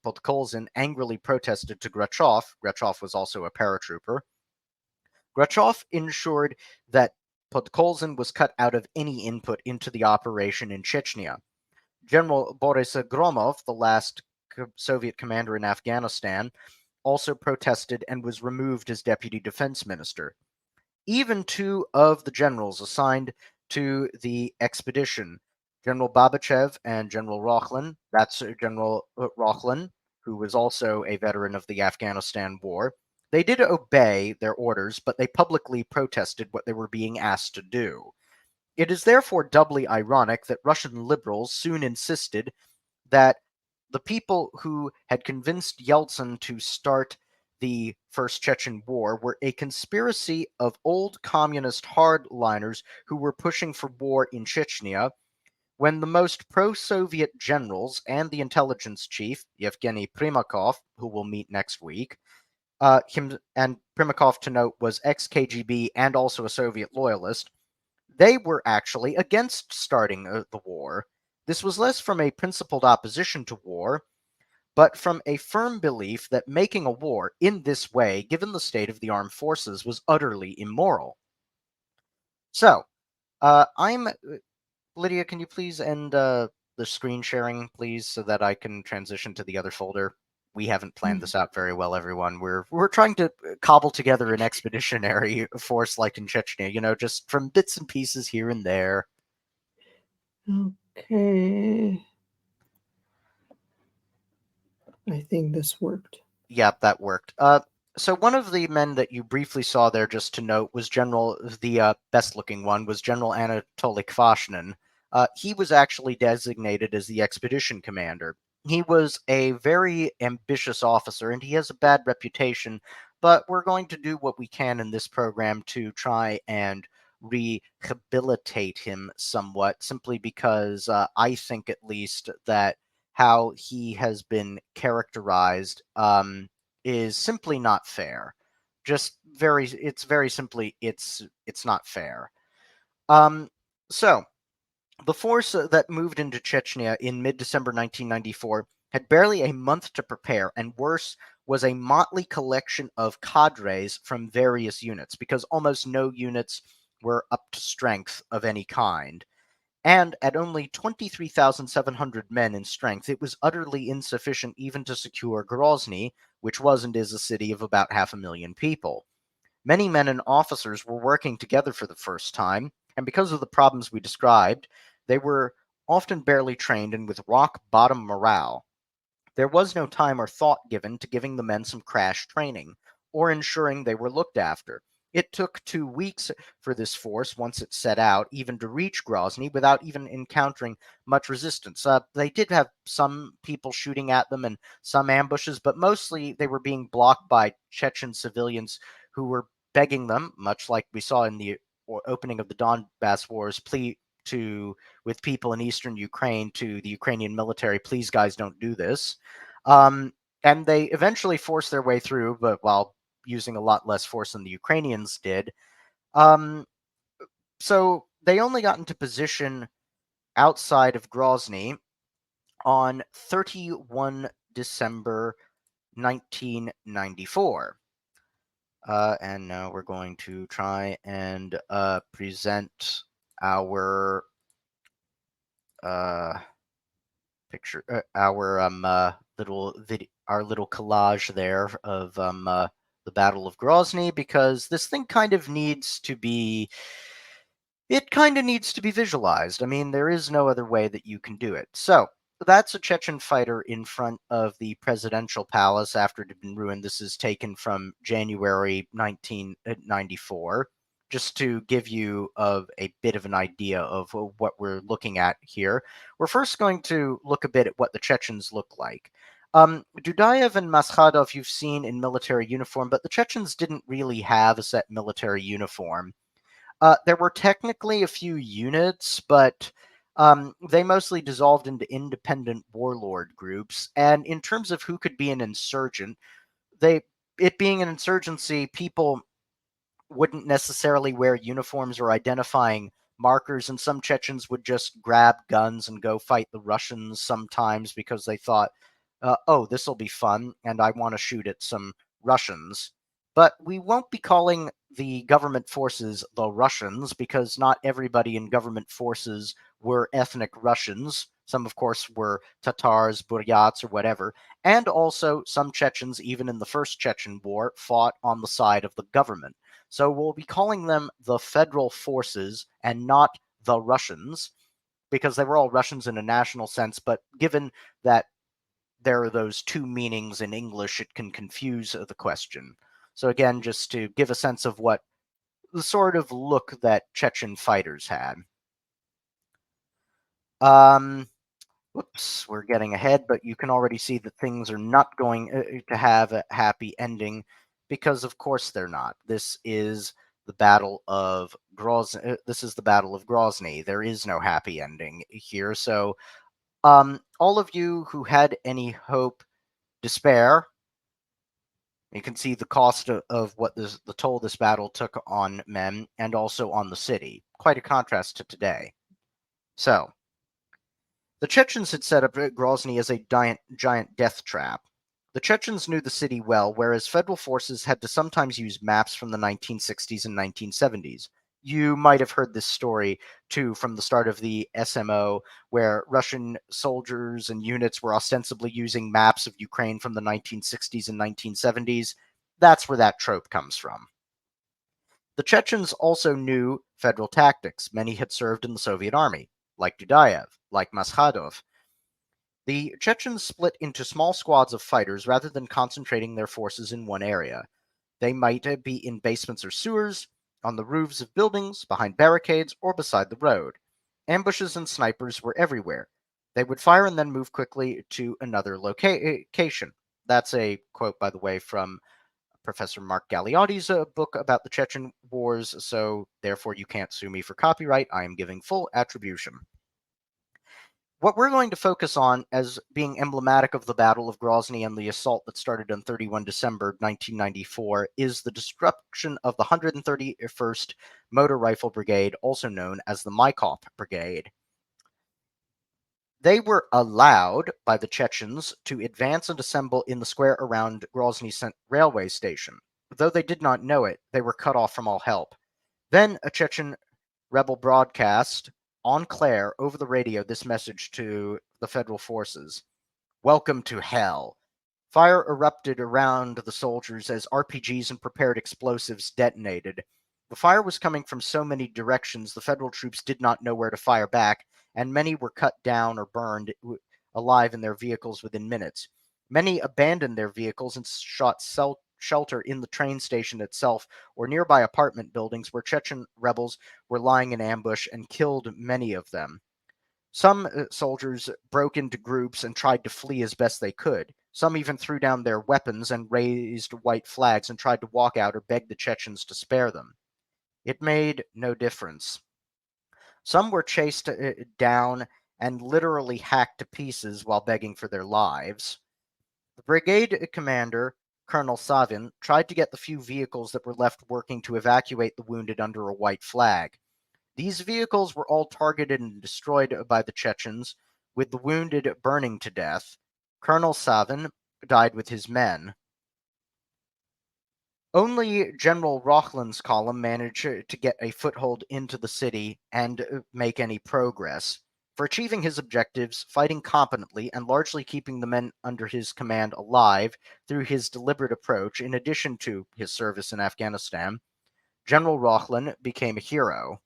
Podkolzin angrily protested to Grachov. Grachov was also a paratrooper. Grachov ensured that Podkolzin was cut out of any input into the operation in Chechnya. General Boris Gromov, the last Soviet commander in Afghanistan, also protested and was removed as deputy defense minister. Even two of the generals assigned to the expedition, General Babachev and General Rokhlin, that's General Rokhlin, who was also a veteran of the Afghanistan war, they did obey their orders, but they publicly protested what they were being asked to do. It is therefore doubly ironic that Russian liberals soon insisted that the people who had convinced Yeltsin to start the First Chechen War were a conspiracy of old communist hardliners who were pushing for war in Chechnya, when the most pro Soviet generals and the intelligence chief, Yevgeny Primakov, who we'll meet next week, and Primakov, to note, was ex KGB and also a Soviet loyalist, they were actually against starting the war. This was less from a principled opposition to war, but from a firm belief that making a war in this way, given the state of the armed forces, was utterly immoral. So, I'm Lydia. Can you please end the screen sharing, please, so that I can transition to the other folder? We haven't planned this out very well, everyone. We're trying to cobble together an expeditionary force like in Chechnya, just from bits and pieces here and there. Okay. I think this worked. Yep, that worked. So one of the men that you briefly saw there, just to note, was the best-looking one was General Anatoly Kvashnin. He was actually designated as the expedition commander. He was a very ambitious officer, and he has a bad reputation, but we're going to do what we can in this program to try and rehabilitate him somewhat, simply because I think, at least, that how he has been characterized is simply not fair. It's very simply, it's not fair. Um, so the force that moved into Chechnya in mid-December 1994 had barely a month to prepare, and worse, was a motley collection of cadres from various units, because almost no units were up to strength of any kind. And at only 23,700 men in strength, it was utterly insufficient even to secure Grozny, which was and is a city of about 500,000 people. Many men and officers were working together for the first time, and because of the problems we described, they were often barely trained and with rock bottom morale. There was no time or thought given to giving the men some crash training, or ensuring they were looked after. It took 2 weeks for this force, once it set out, even to reach Grozny without even encountering much resistance. They did have some people shooting at them and some ambushes, but mostly they were being blocked by Chechen civilians who were begging them, much like we saw in the opening of the Donbass Wars, to with people in eastern Ukraine to the Ukrainian military, please guys don't do this. Um, and they eventually forced their way through, but while using a lot less force than the Ukrainians did. Um, so they only got into position outside of Grozny on 31 December 1994. And now we're going to try and present our uh, picture, our little video, our little collage there of the Battle of Grozny, because this thing kind of needs to be visualized. I mean, there is no other way that you can do it. So that's a Chechen fighter in front of the presidential palace after it had been ruined. This is taken from January 1994, just to give you a bit of an idea of what we're looking at here. We're first going to look a bit at what the Chechens look like. Dudayev and Maskhadov you've seen in military uniform, but the Chechens didn't really have a set military uniform. There were technically a few units, but they mostly dissolved into independent warlord groups. And in terms of who could be an insurgent, they it being an insurgency, people wouldn't necessarily wear uniforms or identifying markers, and some Chechens would just grab guns and go fight the Russians sometimes because they thought, oh, this will be fun, and I want to shoot at some Russians. But we won't be calling the government forces the Russians because not everybody in government forces were ethnic Russians. Some, of course, were Tatars, Buryats, or whatever. And also, some Chechens, even in the First Chechen War, fought on the side of the government. So we'll be calling them the Federal Forces and not the Russians, because they were all Russians in a national sense. But given that there are those two meanings in English, it can confuse the question. So again, just to give a sense of what the sort of look that Chechen fighters had. Um, Whoops, we're getting ahead, but you can already see that things are not going to have a happy ending because, of course, they're not. This is the Battle of Grozny. This is the Battle of Grozny. There is no happy ending here. So, all of you who had any hope, despair. You can see the cost of what the toll this battle took on men and also on the city. Quite a contrast to today. So, the Chechens had set up Grozny as a giant death trap. The Chechens knew the city well, whereas federal forces had to sometimes use maps from the 1960s and 1970s. You might have heard this story, too, from the start of the SMO, where Russian soldiers and units were ostensibly using maps of Ukraine from the 1960s and 1970s. That's where that trope comes from. The Chechens also knew federal tactics. Many had served in the Soviet army, like Dudayev, like Maskhadov. The Chechens split into small squads of fighters rather than concentrating their forces in one area. They might be in basements or sewers, on the roofs of buildings, behind barricades, or beside the road. Ambushes and snipers were everywhere. They would fire and then move quickly to another location. That's a quote, by the way, from Professor Mark Galeotti's book about the Chechen Wars, so therefore you can't sue me for copyright. I am giving full attribution. What we're going to focus on as being emblematic of the Battle of Grozny and the assault that started on 31 December 1994 is the destruction of the 131st Motor Rifle Brigade, also known as the Maikop Brigade. They were allowed by the Chechens to advance and assemble in the square around Grozny railway station. Though they did not know it, they were cut off from all help. Then a Chechen rebel broadcast on Claire over the radio this message to the federal forces: "Welcome to hell." Fire erupted around the soldiers as RPGs and prepared explosives detonated. The fire was coming from so many directions, the federal troops did not know where to fire back, and many were cut down or burned alive in their vehicles within minutes. Many abandoned their vehicles and sought shelter in the train station itself or nearby apartment buildings where Chechen rebels were lying in ambush and killed many of them. Some soldiers broke into groups and tried to flee as best they could. Some even threw down their weapons and raised white flags and tried to walk out or beg the Chechens to spare them. It made no difference. Some were chased down and literally hacked to pieces while begging for their lives. The brigade commander, Colonel Savin, tried to get the few vehicles that were left working to evacuate the wounded under a white flag. These vehicles were all targeted and destroyed by the Chechens, with the wounded burning to death. Colonel Savin died with his men. Only General Rochlin's column managed to get a foothold into the city and make any progress. For achieving his objectives, fighting competently, and largely keeping the men under his command alive through his deliberate approach, in addition to his service in Afghanistan, General Rochlin became a hero.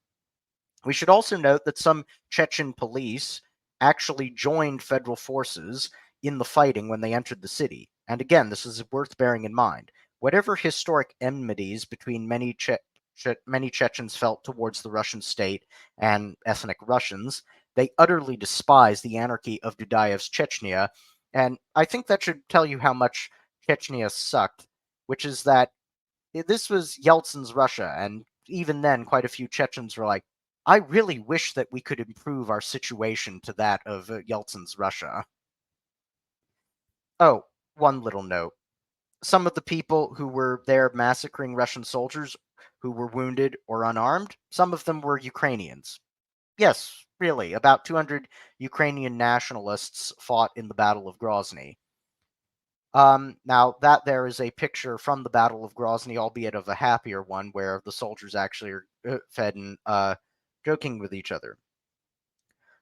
We should also note that some Chechen police actually joined federal forces in the fighting when they entered the city. And again, this is worth bearing in mind. Whatever historic enmities between many Chechens felt towards the Russian state and ethnic Russians, they utterly despise the anarchy of Dudayev's Chechnya. And I think that should tell you how much Chechnya sucked, which is that this was Yeltsin's Russia, and even then, quite a few Chechens were like, I really wish that we could improve our situation to that of Yeltsin's Russia. Oh, one little note. Some of the people who were there massacring Russian soldiers who were wounded or unarmed, some of them were Ukrainians. Yes, really, about 200 Ukrainian nationalists fought in the Battle of Grozny. Now that there is a picture from the Battle of Grozny, albeit of a happier one, where the soldiers actually are fed and joking with each other.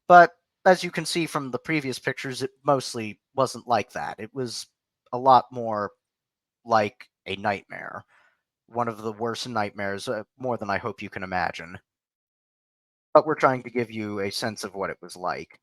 But as you can see from the previous pictures, it mostly wasn't like that. It was a lot more like a nightmare. One of the worst nightmares, more than I hope you can imagine. But we're trying to give you a sense of what it was like.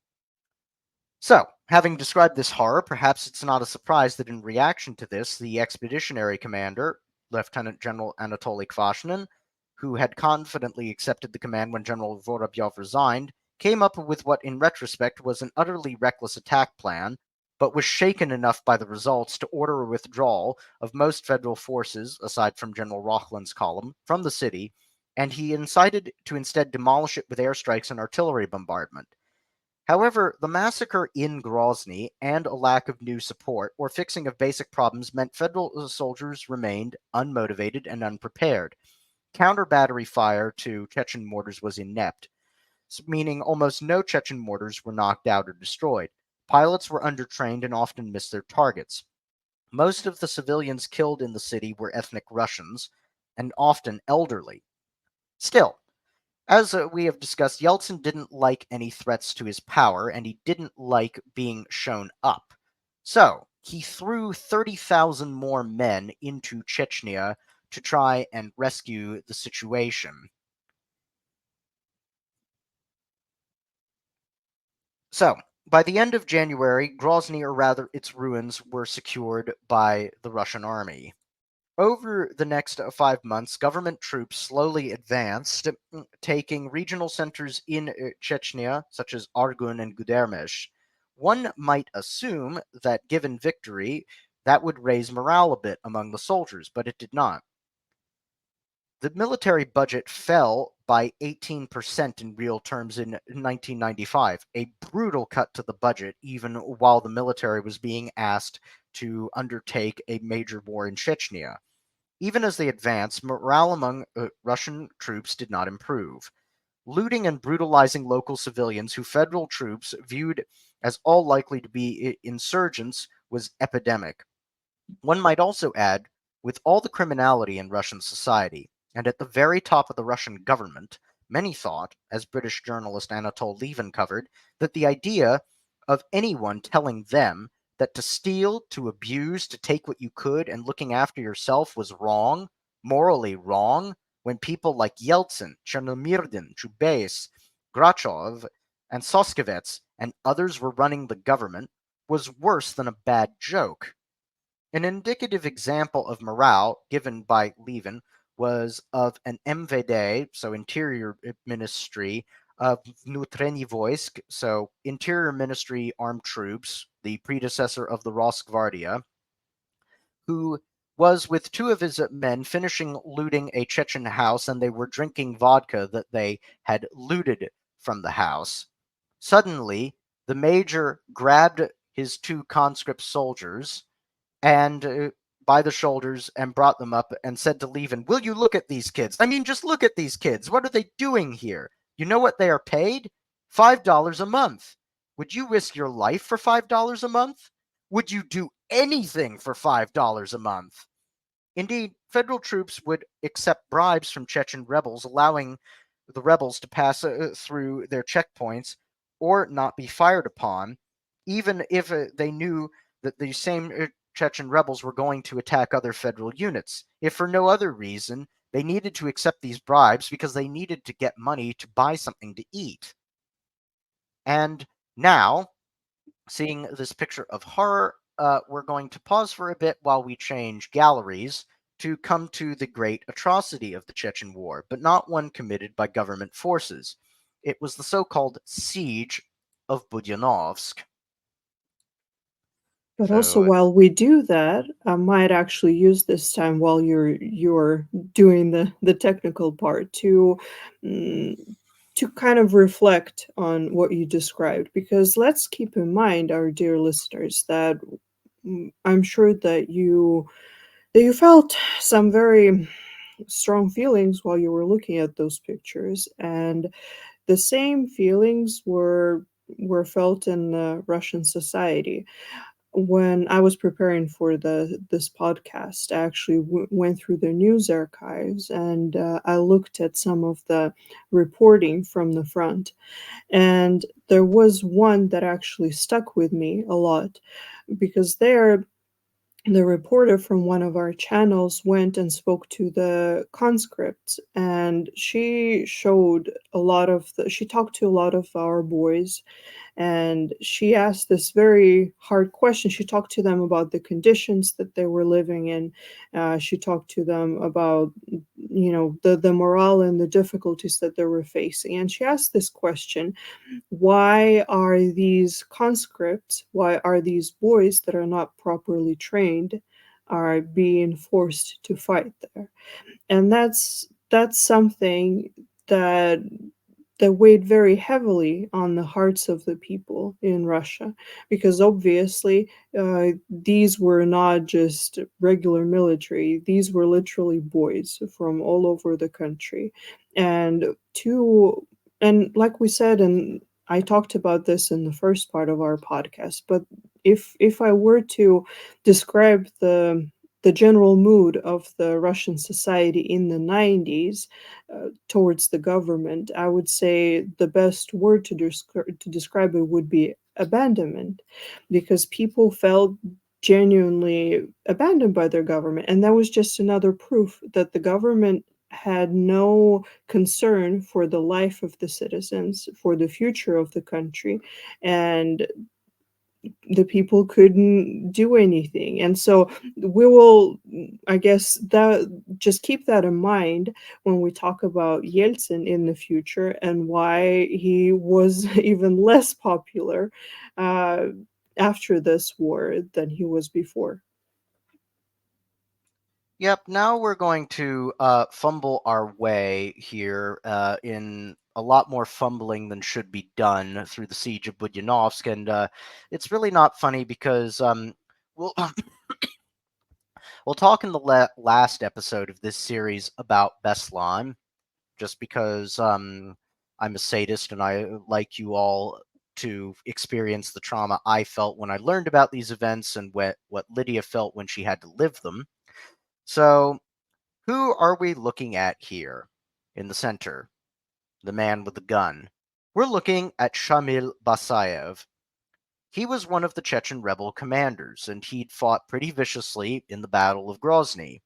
So, having described this horror, perhaps it's not a surprise that in reaction to this, the expeditionary commander, Lieutenant General Anatoly Kvashnin, who had confidently accepted the command when General Vorobyov resigned, came up with what in retrospect was an utterly reckless attack plan, but was shaken enough by the results to order a withdrawal of most federal forces, aside from General Rochlin's column, from the city, and he incited to instead demolish it with airstrikes and artillery bombardment. However, the massacre in Grozny and a lack of new support or fixing of basic problems meant federal soldiers remained unmotivated and unprepared. Counter battery fire to Chechen mortars was inept, meaning almost no Chechen mortars were knocked out or destroyed. Pilots were undertrained and often missed their targets. Most of the civilians killed in the city were ethnic Russians, and often elderly. Still, as we have discussed, Yeltsin didn't like any threats to his power, and he didn't like being shown up. So, he threw 30,000 more men into Chechnya to try and rescue the situation. So, by the end of January, Grozny, or rather its ruins, were secured by the Russian army. Over the next 5 months, government troops slowly advanced, taking regional centers in Chechnya, such as Argun and Gudermesh. One might assume that given victory, that would raise morale a bit among the soldiers, but it did not. The military budget fell by 18% in real terms in 1995, a brutal cut to the budget, even while the military was being asked to undertake a major war in Chechnya. Even as they advanced, morale among Russian troops did not improve. Looting and brutalizing local civilians who federal troops viewed as all likely to be insurgents was epidemic. One might also add, with all the criminality in Russian society, and at the very top of the Russian government, many thought, as British journalist Anatole Lieven covered, that the idea of anyone telling them that to steal, to abuse, to take what you could, and looking after yourself was wrong, morally wrong, when people like Yeltsin, Chernomyrdin, Chubais, Grachov, and Soskevets and others were running the government, was worse than a bad joke. An indicative example of morale given by Lieven was of an MVD, so Interior Ministry, of Vnutreni Voisk, so Interior Ministry Armed Troops, the predecessor of the Rosgvardia, who was with two of his men finishing looting a Chechen house, and they were drinking vodka that they had looted from the house. Suddenly, the major grabbed his two conscript soldiers and by the shoulders and brought them up and said to Levin, "Will you look at these kids? I mean, just look at these kids. What are they doing here? You know what they are paid? $5 a month. Would you risk your life for $5 a month? Would you do anything for $5 a month?" Indeed, federal troops would accept bribes from Chechen rebels, allowing the rebels to pass through their checkpoints or not be fired upon, even if they knew that the same Chechen rebels were going to attack other federal units. If for no other reason, they needed to accept these bribes because they needed to get money to buy something to eat. And now, seeing this picture of horror, we're going to pause for a bit while we change galleries to come to the great atrocity of the Chechen War, but not one committed by government forces. It was the so called Siege of Budyennovsk. But also, So, while we do that, I might actually use this time while you're doing the technical part mm, to kind of reflect on what you described. Because let's keep in mind, our dear listeners, that I'm sure that you felt some very strong feelings while you were looking at those pictures, and the same feelings were felt in Russian society. When I was preparing for this podcast, I actually went through the news archives, and I looked at some of the reporting from the front. And there was one that actually stuck with me a lot, because there the reporter from one of our channels went and spoke to the conscripts, and she talked to a lot of our boys, and she asked this very hard question. She talked to them about the conditions that they were living in. She talked to them about, the morale and the difficulties that they were facing. And she asked this question: why are these conscripts, why are these boys that are not properly trained, are being forced to fight there? And that's something that that weighed very heavily on the hearts of the people in Russia, because obviously these were not just regular military; these were literally boys from all over the country, and to and like we said, and I talked about this in the first part of our podcast, but if I were to describe the general mood of the Russian society in the 90s towards the government, I would say the best word to describe it would be abandonment, because people felt genuinely abandoned by their government. And that was just another proof that the government had no concern for the life of the citizens, for the future of the country, and the people couldn't do anything. And so we will, I guess, that just keep that in mind when we talk about Yeltsin in the future and why he was even less popular uh, after this war than he was before. yep, now we're going to fumble our way here in a lot more fumbling than should be done through the siege of Budyanovsk. And it's really not funny because we'll, we'll talk in the last episode of this series about Beslan, just because I'm a sadist and I like you all to experience the trauma I felt when I learned about these events and what Lydia felt when she had to live them. So, who are we looking at here in the center? The man with the gun. We're looking at Shamil Basayev. He was one of the Chechen rebel commanders, and he'd fought pretty viciously in the Battle of Grozny.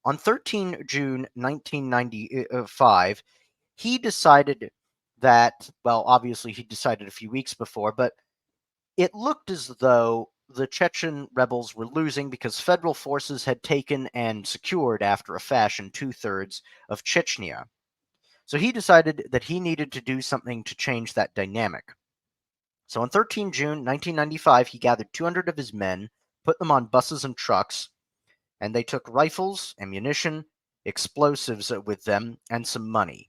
On 13 June 1995, he decided that, well, obviously he decided a few weeks before, but it looked as though the Chechen rebels were losing because federal forces had taken and secured, after a fashion, two-thirds of Chechnya. So he decided that he needed to do something to change that dynamic. So on 13 June 1995, he gathered 200 of his men, put them on buses and trucks, and they took rifles, ammunition, explosives with them, and some money.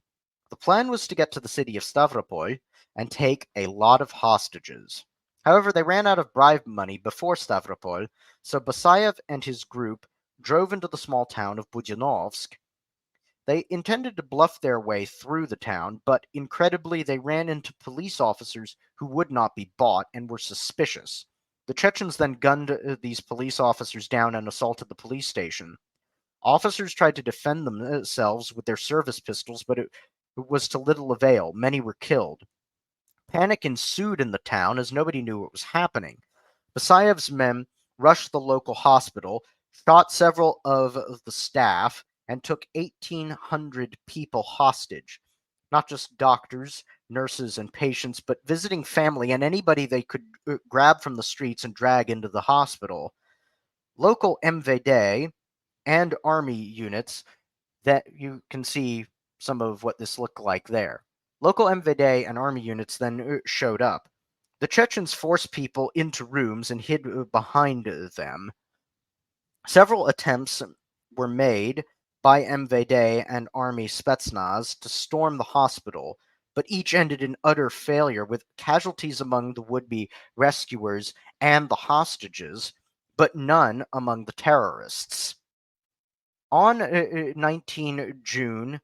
The plan was to get to the city of Stavropol and take a lot of hostages. However, they ran out of bribe money before Stavropol, so Basayev and his group drove into the small town of Budyennovsk. They intended to bluff their way through the town, but incredibly, they ran into police officers who would not be bought and were suspicious. The Chechens then gunned these police officers down and assaulted the police station. Officers tried to defend themselves with their service pistols, but it was to little avail. Many were killed. Panic ensued in the town as nobody knew what was happening. Basayev's men rushed the local hospital, shot several of the staff, and took 1,800 people hostage. Not just doctors, nurses, and patients, but visiting family and anybody they could grab from the streets and drag into the hospital. Local MVD and army units that you can see some of what this looked like there. Local MVD and army units then showed up. The Chechens forced people into rooms and hid behind them. Several attempts were made by MVD and Army Spetsnaz to storm the hospital, but each ended in utter failure, with casualties among the would-be rescuers and the hostages, but none among the terrorists. On 19 June,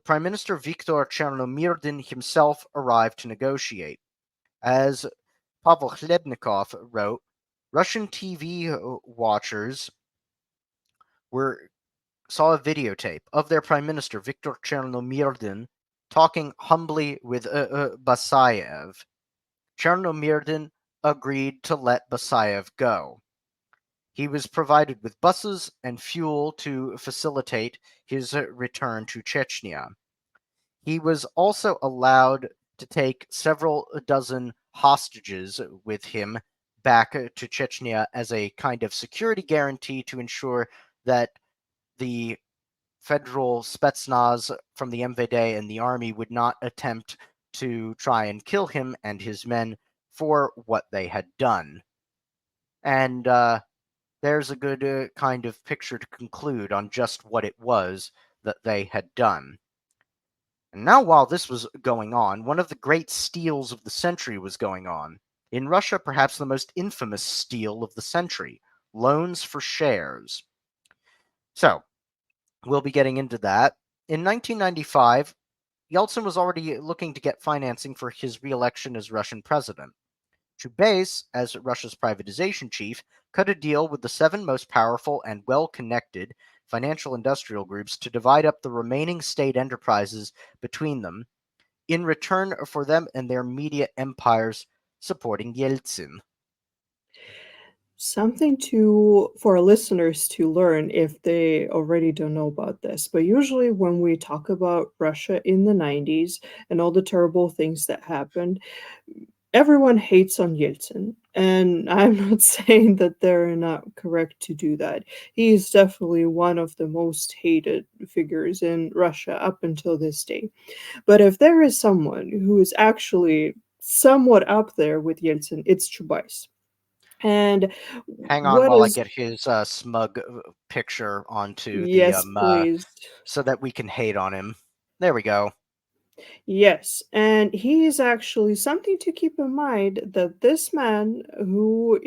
Prime Minister Viktor Chernomyrdin himself arrived to negotiate. As Pavel Khlebnikov wrote, Russian TV watchers saw a videotape of their Prime Minister Viktor Chernomyrdin talking humbly with Basayev. Chernomyrdin agreed to let Basayev go. He was provided with buses and fuel to facilitate his return to Chechnya. He was also allowed to take several dozen hostages with him back to Chechnya as a kind of security guarantee to ensure that the federal Spetsnaz from the MVD and the army would not attempt to try and kill him and his men for what they had done. And there's a good kind of picture to conclude on just what it was that they had done. And now, while this was going on, one of the great steals of the century was going on. In Russia, perhaps the most infamous steal of the century, loans for shares. So, we'll be getting into that. In 1995, Yeltsin was already looking to get financing for his re-election as Russian president. Chubais, as Russia's privatization chief, cut a deal with the seven most powerful and well-connected financial industrial groups to divide up the remaining state enterprises between them in return for them and their media empires supporting Yeltsin. Something to for our listeners to learn if they already don't know about this. But usually when we talk about Russia in the 90s and all the terrible things that happened, everyone hates on Yeltsin. And I'm not saying that they're not correct to do that. He is definitely one of the most hated figures in Russia up until this day. But if there is someone who is actually somewhat up there with Yeltsin, it's Chubais. And Hang on what while I is get his smug picture onto the yes, please. so that we can hate on him. There we go. Yes, and he is actually something to keep in mind that this man who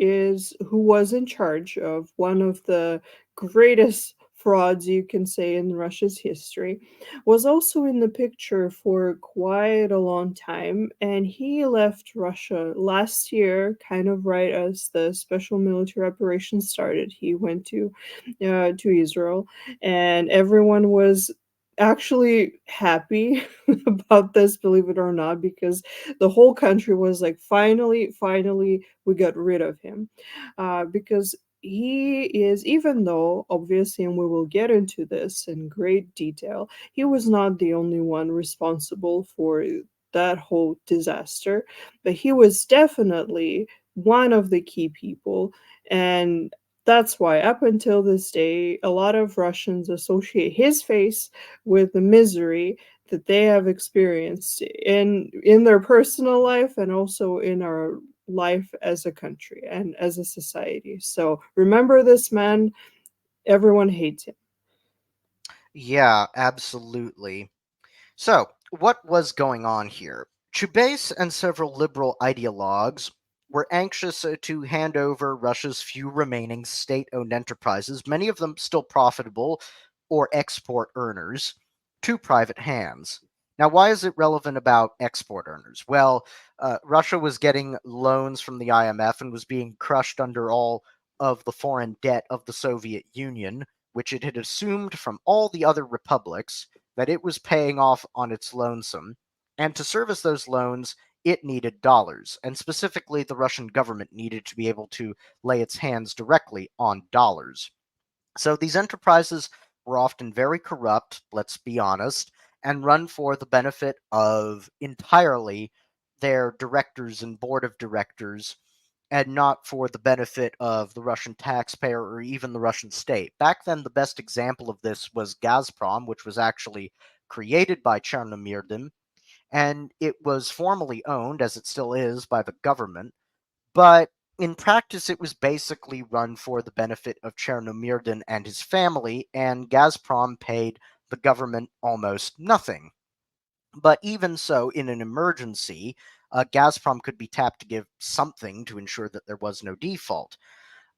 was in charge of one of the greatest frauds you can say in Russia's history was also in the picture for quite a long time, and he left Russia last year kind of right as the special military operation started. He went to Israel, and everyone was actually happy about this, believe it or not, because the whole country was like, finally, we got rid of him. Because he is, even though obviously, and we will get into this in great detail, he was not the only one responsible for that whole disaster, but he was definitely one of the key people. And that's why, up until this day, a lot of Russians associate his face with the misery that they have experienced in their personal life and also in our life as a country and as a society. So remember this man, everyone hates him. Yeah, absolutely. So, what was going on here? Chubais and several liberal ideologues were anxious to hand over Russia's few remaining state owned enterprises, many of them still profitable or export earners, to private hands. Now, why is it relevant about export earners? Well, Russia was getting loans from the IMF and was being crushed under all of the foreign debt of the Soviet Union, which it had assumed from all the other republics that it was paying off on its lonesome, and to service those loans, it needed dollars, and specifically, the Russian government needed to be able to lay its hands directly on dollars. So these enterprises were often very corrupt, let's be honest, and run for the benefit of entirely their directors and board of directors, and not for the benefit of the Russian taxpayer or even the Russian state. Back then, the best example of this was Gazprom, which was actually created by Chernomyrdin, and it was formally owned, as it still is, by the government. But in practice, it was basically run for the benefit of Chernomyrdin and his family, and Gazprom paid the government almost nothing. But even so, in an emergency, Gazprom could be tapped to give something to ensure that there was no default.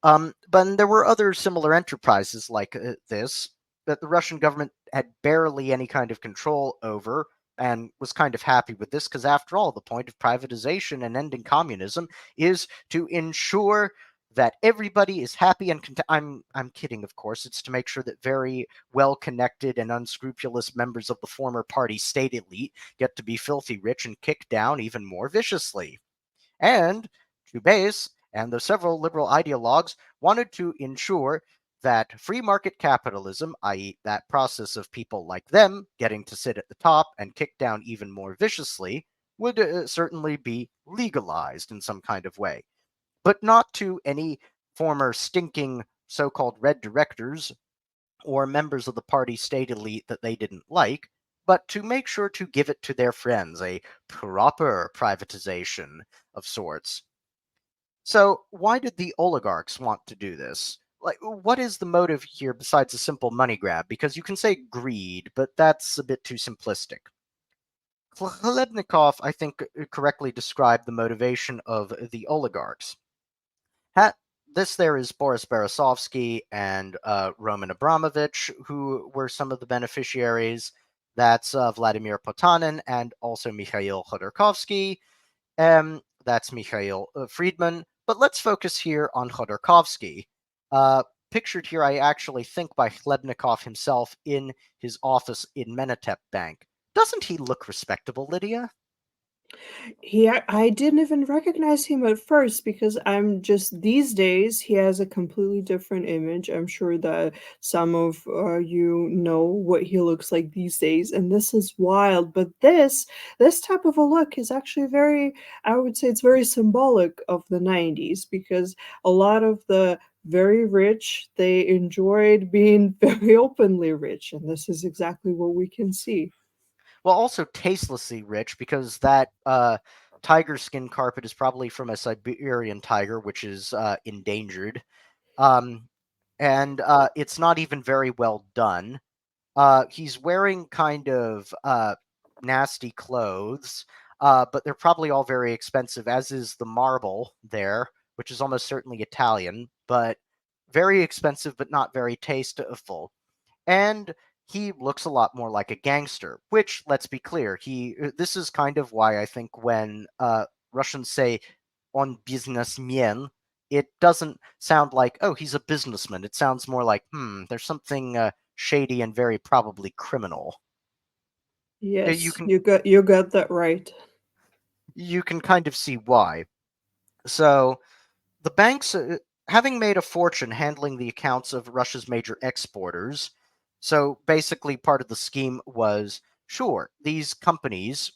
But there were other similar enterprises like this that the Russian government had barely any kind of control over and was kind of happy with this because, after all, the point of privatization and ending communism is to ensure that everybody is happy and I'm kidding, of course. It's to make sure that very well connected and unscrupulous members of the former party state elite get to be filthy rich and kicked down even more viciously. And Chubais and the several liberal ideologues wanted to ensure that free market capitalism, i.e., that process of people like them getting to sit at the top and kick down even more viciously, would certainly be legalized in some kind of way, but not to any former stinking so called red directors or members of the party state elite that they didn't like, but to make sure to give it to their friends, a proper privatization of sorts. So, why did the oligarchs want to do this? Like, what is the motive here besides a simple money grab? Because you can say greed, but that's a bit too simplistic. Khlebnikov, I think, correctly described the motivation of the oligarchs. Ha- this there is Boris Berezovsky and Roman Abramovich, who were some of the beneficiaries. That's Vladimir Potanin and also Mikhail Khodorkovsky. That's Mikhail Friedman. But let's focus here on Khodorkovsky. Uh, Pictured here, I actually think by Chlebnikov himself in his office in Menatep Bank. Doesn't he look respectable, Lydia? I didn't even recognize him at first because I'm just these days he has a completely different image. I'm sure that some of you know what he looks like these days, and this is wild. But this type of a look is actually very, I would say, it's very symbolic of the '90s because a lot of the very rich they enjoyed being very openly rich, and this is exactly what we can see. Well, also tastelessly rich because that tiger skin carpet is probably from a Siberian tiger, which is endangered. Um, and it's not even very well done. He's wearing kind of nasty clothes, but they're probably all very expensive, as is the marble there, which is almost certainly Italian, but very expensive, but not very tasteful. And he looks a lot more like a gangster, which, let's be clear, he this is kind of why I think when Russians say on businessmen, it doesn't sound like, oh, he's a businessman. It sounds more like, there's something shady and very probably criminal. You Yes, can you got that right. you can kind of see why. So the banks, having made a fortune handling the accounts of Russia's major exporters, so basically part of the scheme was, sure, these companies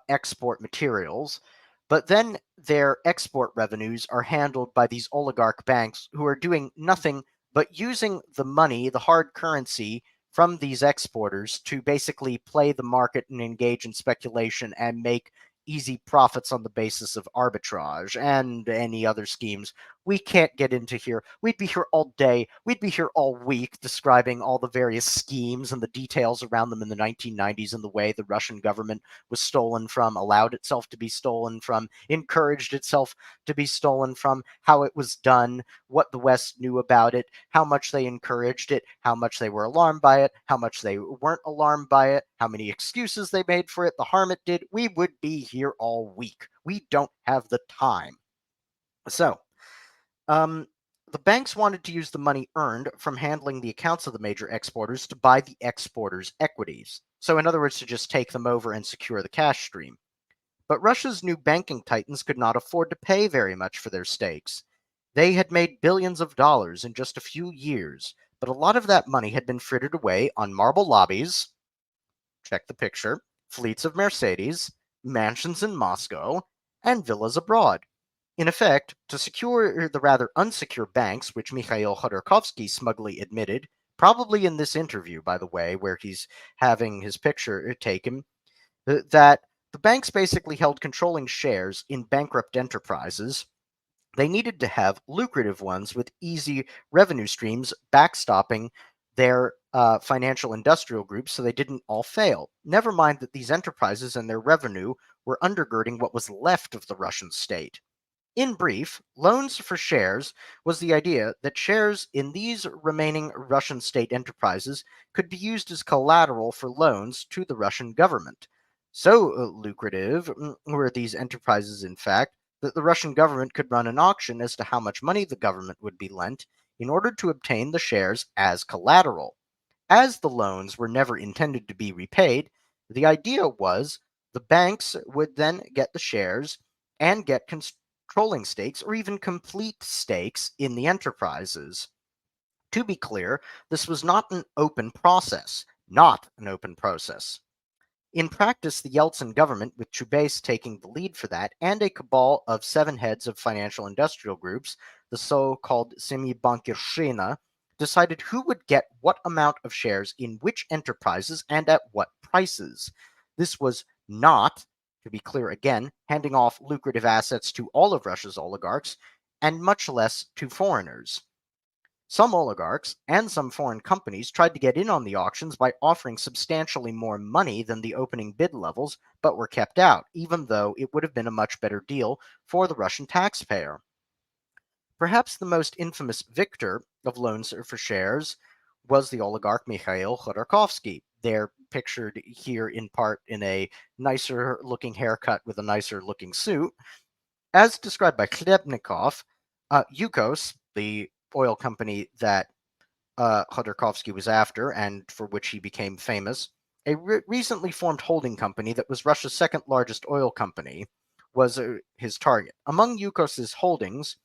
export materials, but then their export revenues are handled by these oligarch banks who are doing nothing but using the money, the hard currency from these exporters to basically play the market and engage in speculation and make easy profits on the basis of arbitrage and any other schemes we can't get into here. We'd be here all day, we'd be here all week describing all the various schemes and the details around them in the 1990s and the way the Russian government was stolen from, allowed itself to be stolen from, encouraged itself to be stolen from, how it was done, what the West knew about it, how much they encouraged it, how much they were alarmed by it, how much they weren't alarmed by it, how many excuses they made for it, the harm it did. We would be here all week. We don't have the time. So, um, the banks wanted to use the money earned from handling the accounts of the major exporters to buy the exporters' equities. So, in other words, to just take them over and secure the cash stream. But Russia's new banking titans could not afford to pay very much for their stakes. They had made billions of dollars in just a few years, but a lot of that money had been frittered away on marble lobbies, check the picture, fleets of Mercedes, mansions in Moscow, and villas abroad. In effect, to secure the rather unsecure banks, which Mikhail Khodorkovsky smugly admitted, probably in this interview, by the way, where he's having his picture taken, that the banks basically held controlling shares in bankrupt enterprises. They needed to have lucrative ones with easy revenue streams backstopping their financial industrial groups so they didn't all fail. Never mind that these enterprises and their revenue were undergirding what was left of the Russian state. In brief, loans for shares was the idea that shares in these remaining Russian state enterprises could be used as collateral for loans to the Russian government. So lucrative were these enterprises, in fact, that the Russian government could run an auction as to how much money the government would be lent in order to obtain the shares as collateral. As the loans were never intended to be repaid, the idea was the banks would then get the shares and get controlling stakes or even complete stakes in the enterprises. To be clear, this was not an open process. Not an open process. In practice, the Yeltsin government, with Chubais taking the lead for that, and a cabal of 7 heads of financial industrial groups, the so-called Semi-Bankirshina, decided who would get what amount of shares in which enterprises and at what prices. This was not, to be clear again, handing off lucrative assets to all of Russia's oligarchs, and much less to foreigners. Some oligarchs and some foreign companies tried to get in on the auctions by offering substantially more money than the opening bid levels, but were kept out, even though it would have been a much better deal for the Russian taxpayer. Perhaps the most infamous victor of loans for shares was the oligarch Mikhail Khodorkovsky. They're pictured here in part in a nicer looking haircut with a nicer looking suit. As described by Khlebnikov, Yukos, the oil company that Khodorkovsky was after and for which he became famous, a recently formed holding company that was Russia's second largest oil company, was his target. Among Yukos's holdings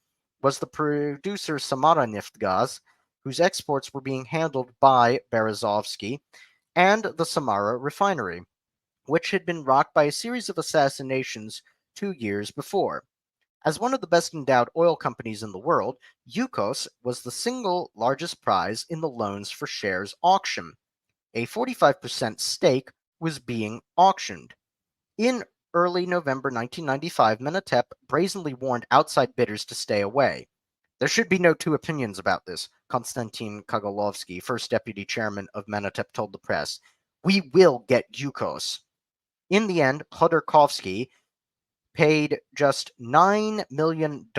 was the producer Samara Neftgaz, whose exports were being handled by Berezovsky, and the Samara refinery, which had been rocked by a series of assassinations 2 years before. As one of the best endowed oil companies in the world, Yukos was the single largest prize in the loans for shares auction. A 45% stake was being auctioned. In early November 1995, Menatep brazenly warned outside bidders to stay away. There should be no two opinions about this, Konstantin Kogolovsky, first deputy chairman of Menatep, told the press. We will get Yukos. In the end, Khodorkovsky paid just $9 million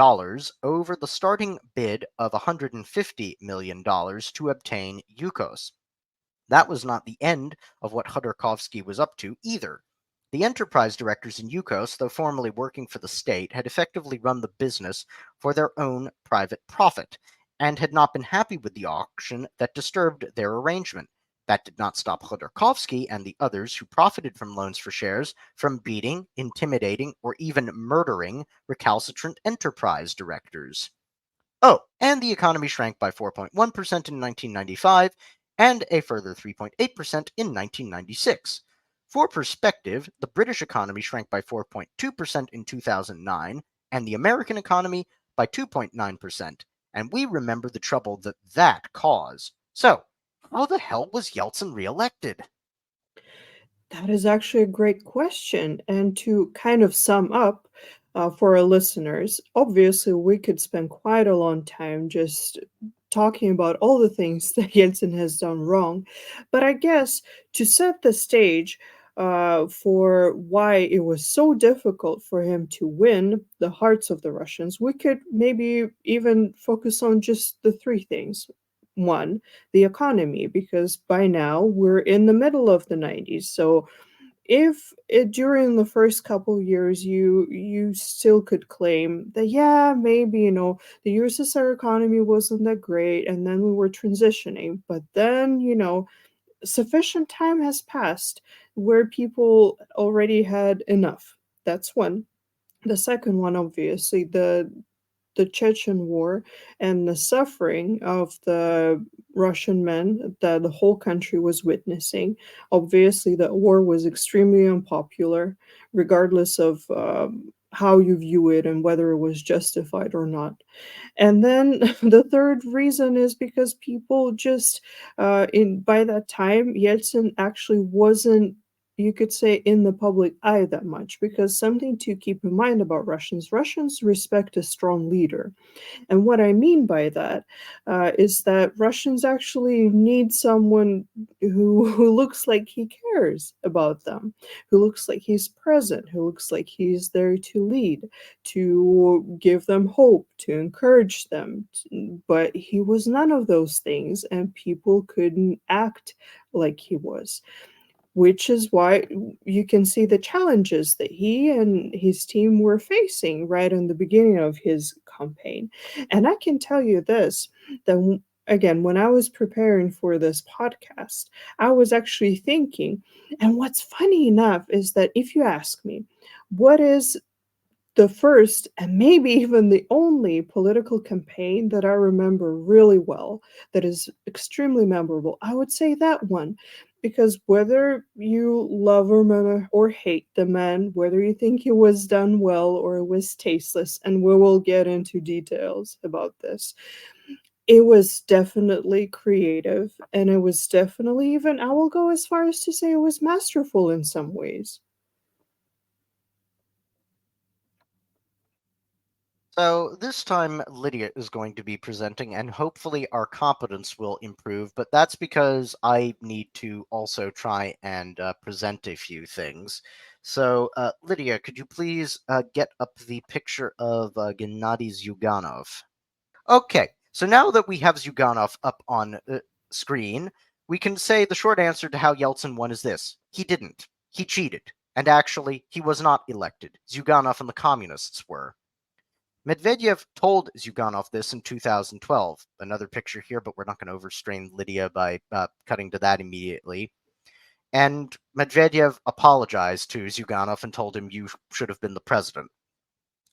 over the starting bid of $150 million to obtain Yukos. That was not the end of what Khodorkovsky was up to either. The enterprise directors in Yukos, though formerly working for the state, had effectively run the business for their own private profit, and had not been happy with the auction that disturbed their arrangement. That did not stop Khodorkovsky and the others who profited from loans for shares from beating, intimidating, or even murdering recalcitrant enterprise directors. Oh, and the economy shrank by 4.1% in 1995 and a further 3.8% in 1996. For perspective, the British economy shrank by 4.2% in 2009 and the American economy by 2.9%. And we remember the trouble that caused. So, how the hell was Yeltsin reelected? That is actually a great question. And to kind of sum up for our listeners, obviously, we could spend quite a long time just talking about all the things that Yeltsin has done wrong. But I guess to set the stage for why it was so difficult for him to win the hearts of the Russians, we could maybe even focus on just the three things. One, the economy, because by now we're in the middle of the 90s. So if during the first couple years you still could claim that, yeah, maybe, the USSR economy wasn't that great and then we were transitioning, but then, sufficient time has passed where people already had enough. That's one. The second one, obviously, the Chechen War and the suffering of the Russian men that the whole country was witnessing. Obviously, the war was extremely unpopular, regardless of how you view it and whether it was justified or not. And then the third reason is because people just in by that time Yeltsin actually wasn't, you could say, in the public eye that much, because something to keep in mind about Russians respect a strong leader. And what I mean by that is that Russians actually need someone who looks like he cares about them, who looks like he's present, who looks like he's there to lead, to give them hope, to encourage them. But he was none of those things, and people couldn't act like he was, which is why you can see the challenges that he and his team were facing right in the beginning of his campaign. And I can tell you this, that again, when I was preparing for this podcast, I was actually thinking, and what's funny enough is that if you ask me, what is the first and maybe even the only political campaign that I remember really well, that is extremely memorable, I would say that one. Because whether you love or hate the man, whether you think it was done well or it was tasteless, and we will get into details about this, it was definitely creative, and it was definitely, even, I will go as far as to say, it was masterful in some ways. So this time Lydia is going to be presenting, and hopefully our competence will improve. But that's because I need to also try and present a few things. So, Lydia, could you please get up the picture of Gennady Zyuganov? Okay, so now that we have Zyuganov up on screen, we can say the short answer to how Yeltsin won is this: he didn't. He cheated. And actually, he was not elected. Zyuganov and the communists were. Medvedev told Zyuganov this in 2012. Another picture here, but we're not going to overstrain Lydia by cutting to that immediately. And Medvedev apologized to Zyuganov and told him, "You should have been the president."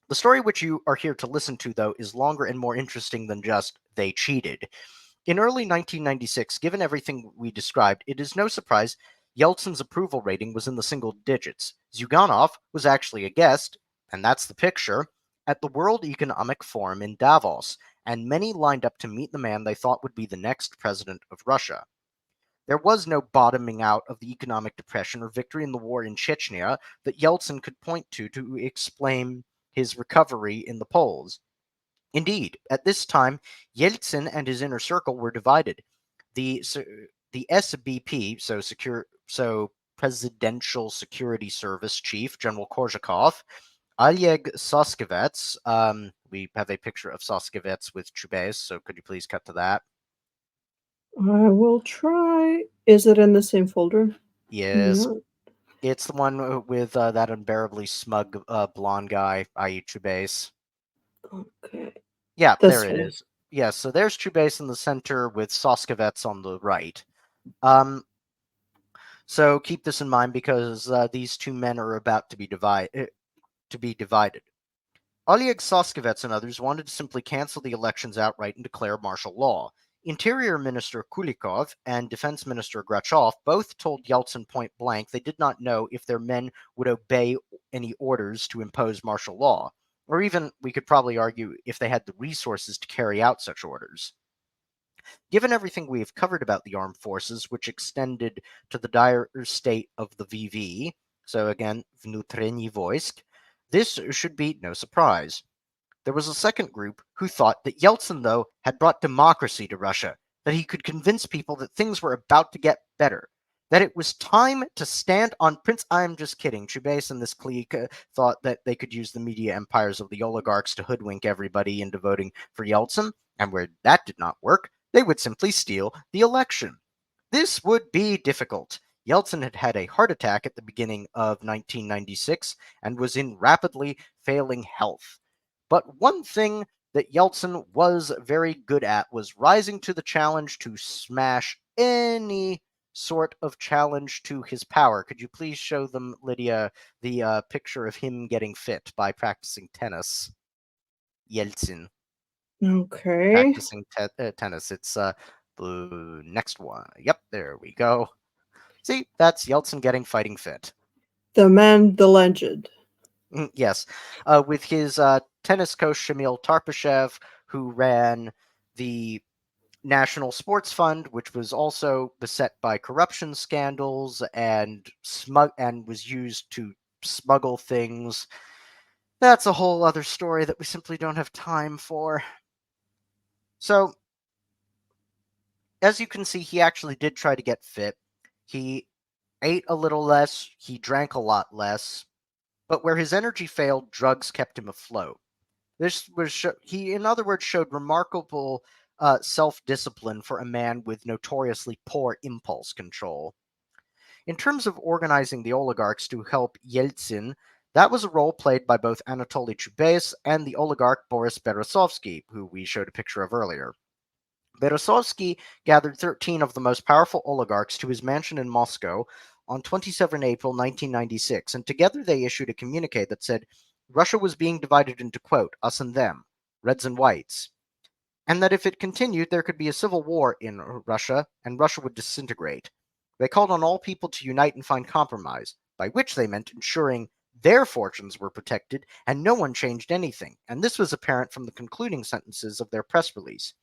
The story which you are here to listen to, though, is longer and more interesting than just "they cheated." In early 1996, given everything we described, it is no surprise Yeltsin's approval rating was in the single digits. Zyuganov was actually a guest, and that's the picture, at the World Economic Forum in Davos, and many lined up to meet the man they thought would be the next president of Russia. There was no bottoming out of the economic depression or victory in the war in Chechnya that Yeltsin could point to explain his recovery in the polls. Indeed, at this time, Yeltsin and his inner circle were divided. The the SBP, so Presidential Security Service Chief General Korzhakov, Oleg Soskevets. We have a picture of Soskevets with Chubais, so could you please cut to that? I will try. Is it in the same folder? Yes, No. it's the one with that unbearably smug blonde guy, i.e. Chubais. Okay. Yeah, there This it one. is. Yes, so there's Chubais in the center with Soskevets on the right. Um, so keep this in mind because these two men are about to be divided. Oleg Soskevets and others wanted to simply cancel the elections outright and declare martial law. Interior Minister Kulikov and Defense Minister Grachov both told Yeltsin point blank they did not know if their men would obey any orders to impose martial law, or even, we could probably argue, if they had the resources to carry out such orders. Given everything we've covered about the armed forces, which extended to the dire state of the VV, so again, Vnutreni Voisk, this should be no surprise. There was a second group who thought that Yeltsin, though, had brought democracy to Russia, that he could convince people that things were about to get better, that it was time to stand on Prince. I'm just kidding. Chubais and this clique thought that they could use the media empires of the oligarchs to hoodwink everybody into voting for Yeltsin, and where that did not work, they would simply steal the election. This would be difficult. Yeltsin had had a heart attack at the beginning of 1996 and was in rapidly failing health. But one thing that Yeltsin was very good at was rising to the challenge to smash any sort of challenge to his power. Could you please show them, Lydia, the picture of him getting fit by practicing tennis? Yeltsin Okay. practicing tennis. It's the next one. Yep, there we go. See, that's Yeltsin getting fighting fit. The man, the legend. Yes, with his tennis coach Shamil Tarpashev, who ran the National Sports Fund, which was also beset by corruption scandals and was used to smuggle things. That's a whole other story that we simply don't have time for. So, as you can see, he actually did try to get fit. He ate a little less, he drank a lot less, but where his energy failed, drugs kept him afloat. He, in other words, showed remarkable self-discipline for a man with notoriously poor impulse control. In terms of organizing the oligarchs to help Yeltsin, that was a role played by both Anatoly Chubais and the oligarch Boris Berezovsky, who we showed a picture of earlier. Berezovsky gathered 13 of the most powerful oligarchs to his mansion in Moscow on 27 April 1996, and together they issued a communique that said Russia was being divided into, quote, us and them, reds and whites, and that if it continued, there could be a civil war in Russia, and Russia would disintegrate. They called on all people to unite and find compromise, by which they meant ensuring their fortunes were protected and no one changed anything, and this was apparent from the concluding sentences of their press release.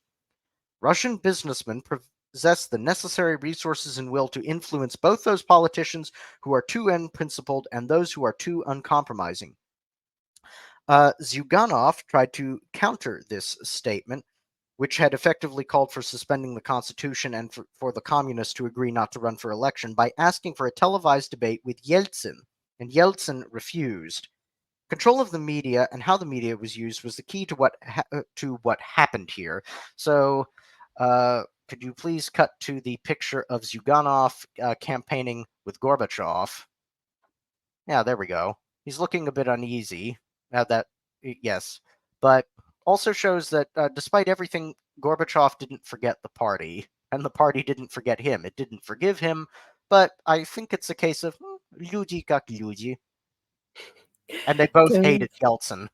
Russian businessmen possess the necessary resources and will to influence both those politicians who are too unprincipled and those who are too uncompromising. Zyuganov tried to counter this statement, which had effectively called for suspending the Constitution and for the communists to agree not to run for election, by asking for a televised debate with Yeltsin, and Yeltsin refused. Control of the media and how the media was used was the key to what happened here. So, could you please cut to the picture of Zyuganov campaigning with Gorbachev? Yeah, there we go. He's looking a bit uneasy. Yes, but also shows that despite everything, Gorbachev didn't forget the party, and the party didn't forget him. It didn't forgive him, but I think it's a case of люди как люди, and they both Then hated Yeltsin.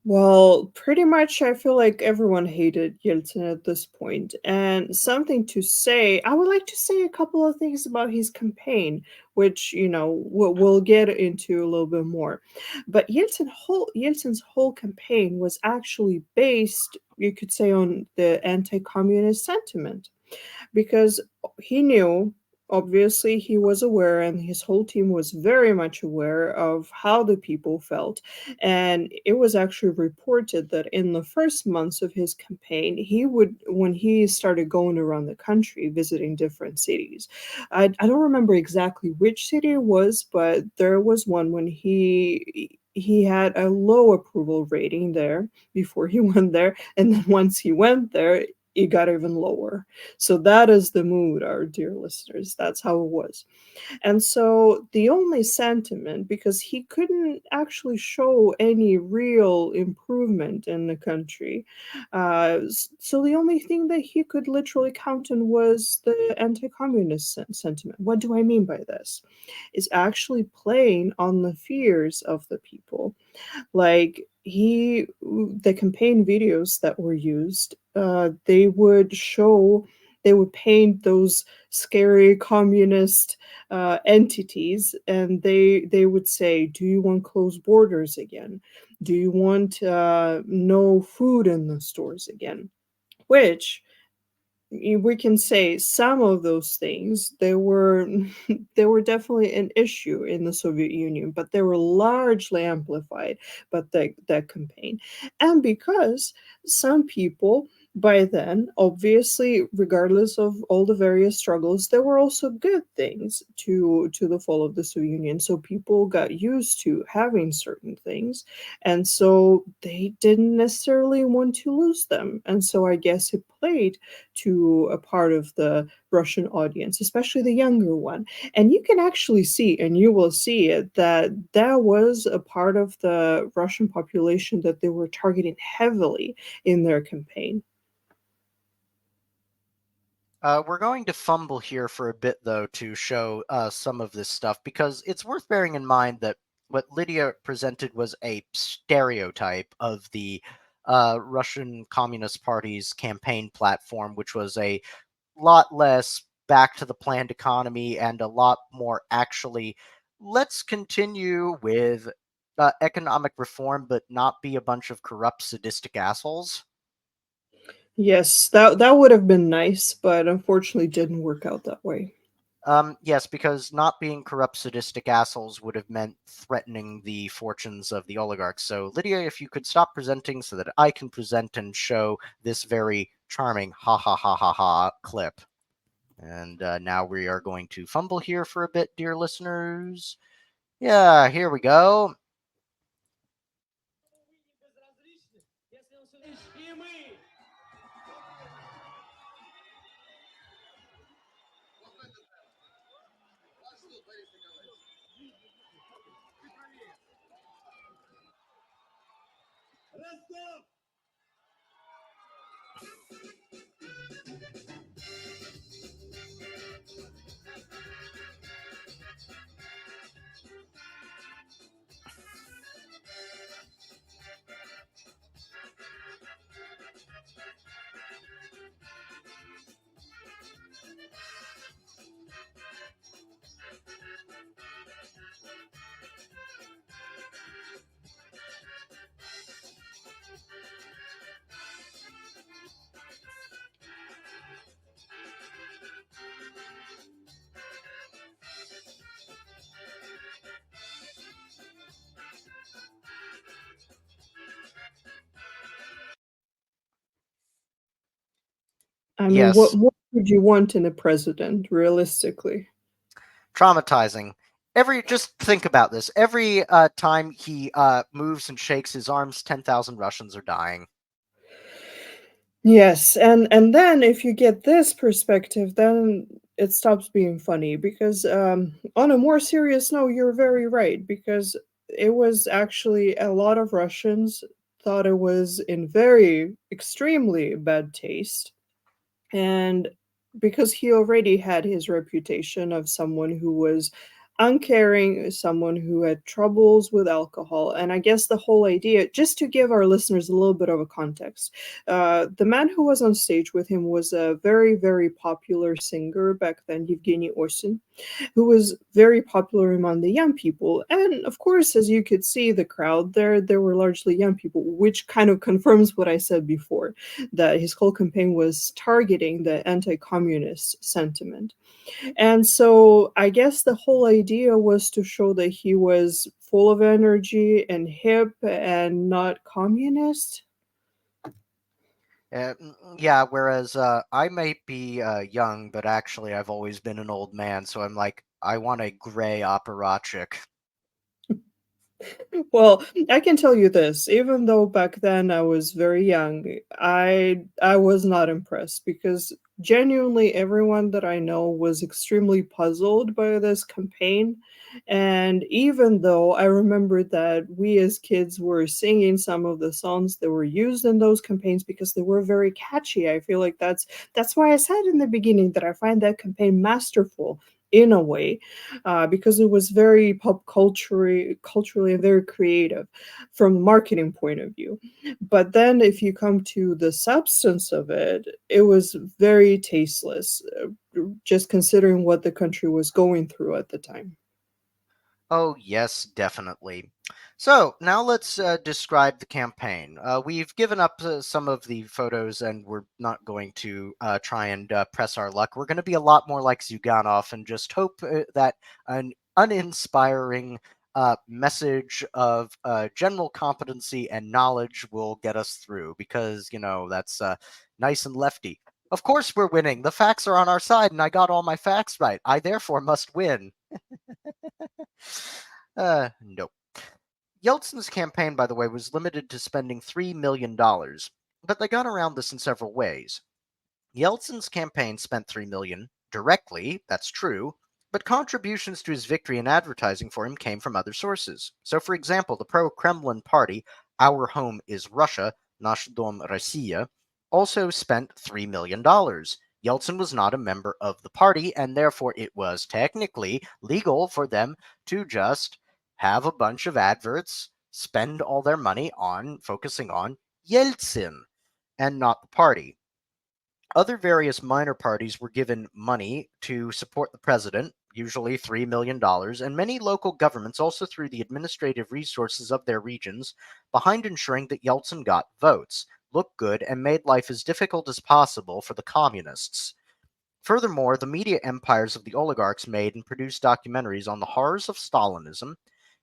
Well, pretty much, I feel like everyone hated Yeltsin at this point. And something to say, I would like to say a couple of things about his campaign, which, we'll get into a little bit more. But Yeltsin's whole campaign was actually based, you could say, on the anti-communist sentiment because he knew, obviously he was aware, and his whole team was very much aware of how the people felt. And it was actually reported that in the first months of his campaign, when he started going around the country visiting different cities, I don't remember exactly which city it was, but there was one when he had a low approval rating there before he went there, and then once he went there, it got even lower. So that is the mood, our dear listeners. That's how it was. And so the only sentiment, because he couldn't actually show any real improvement in the country, so the only thing that he could literally count on was the anti-communist sentiment. What do I mean by this? Is actually playing on the fears of the people. Like the campaign videos that were used, they would paint those scary communist entities, and they would say, do you want closed borders again? Do you want no food in the stores again? which we can say some of those things they were they were definitely an issue in the Soviet Union, but they were largely amplified by that campaign. And because some people by then, obviously, regardless of all the various struggles, there were also good things to the fall of the Soviet Union. So people got used to having certain things, and so they didn't necessarily want to lose them. And so I guess it played to a part of the Russian audience, especially the younger one. And you can actually see, and you will see it, that that was a part of the Russian population that they were targeting heavily in their campaign. We're going to fumble here for a bit, though, to show some of this stuff because it's worth bearing in mind that what Lydia presented was a stereotype of the Russian Communist Party's campaign platform, which was a lot less back to the planned economy and a lot more actually, let's continue with economic reform, but not be a bunch of corrupt, sadistic assholes. Yes, that would have been nice, but unfortunately didn't work out that way. Yes, because not being corrupt, sadistic assholes would have meant threatening the fortunes of the oligarchs. So, Lydia, if you could stop presenting so that I can present and show this very charming ha ha ha ha ha clip. And now we are going to fumble here for a bit, dear listeners. Yeah, here we go. I mean, Yes, what would you want in a president, realistically? traumatizing. Just think about this. Every time he moves and shakes his arms, 10,000 Russians are dying. Yes, and then if you get this perspective, then it stops being funny because on a more serious note, you're very right because it was actually a lot of Russians thought it was in very extremely bad taste. And because he already had his reputation of someone who was uncaring, someone who had troubles with alcohol. And I guess the whole idea, just to give our listeners a little bit of a context, the man who was on stage with him was a very, very popular singer back then, Yevgeny Osin, who was very popular among the young people. And of course, as you could see, the crowd there were largely young people, which kind of confirms what I said before, that his whole campaign was targeting the anti-communist sentiment. And so I guess the whole idea was to show that he was full of energy and hip and not communist. Yeah, whereas I might be young, but actually I've always been an old man, so I'm like, I want a gray operatic. Well, I can tell you this, even though back then I was very young, I was not impressed because genuinely everyone that I know was extremely puzzled by this campaign. And even though I remember that we as kids were singing some of the songs that were used in those campaigns because they were very catchy. I feel like that's why I said in the beginning that I find that campaign masterful in a way, because it was very culturally and very creative from a marketing point of view. But then if you come to the substance of it, it was very tasteless, just considering what the country was going through at the time. Oh, yes, definitely. So now let's describe the campaign. We've given up some of the photos and we're not going to try and press our luck. We're going to be a lot more like Zyuganov and just hope that an uninspiring message of general competency and knowledge will get us through because, that's nice and lefty. Of course, we're winning. The facts are on our side, and I got all my facts right. I therefore must win. Nope. Yeltsin's campaign, by the way, was limited to spending $3 million, but they got around this in several ways. Yeltsin's campaign spent $3 million directly, that's true, but contributions to his victory and advertising for him came from other sources. So, for example, the pro-Kremlin party, Our Home is Russia, Nasz Dom Россия, also spent $3 million. Yeltsin was not a member of the party, and therefore it was technically legal for them to just have a bunch of adverts, spend all their money on focusing on Yeltsin and not the party. Other various minor parties were given money to support the president, usually $3 million, and many local governments also threw the administrative resources of their regions behind ensuring that Yeltsin got votes, looked good, and made life as difficult as possible for the communists. Furthermore, the media empires of the oligarchs made and produced documentaries on the horrors of Stalinism,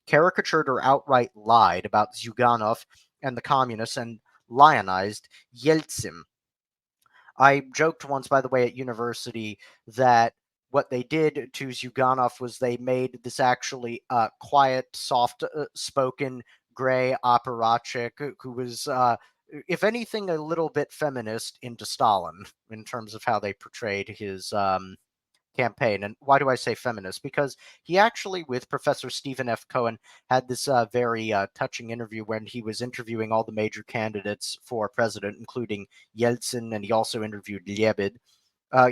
caricatured or outright lied about Zyuganov and the communists, and lionized Yeltsin. I joked once, by the way, at university that what they did to Zyuganov was they made this actually quiet, soft spoken, gray operatic who was, if anything, a little bit feminist into Stalin in terms of how they portrayed his campaign. And why do I say feminist? Because he actually, with Professor Stephen F. Cohen, had this very touching interview when he was interviewing all the major candidates for president, including Yeltsin, and he also interviewed Lebed.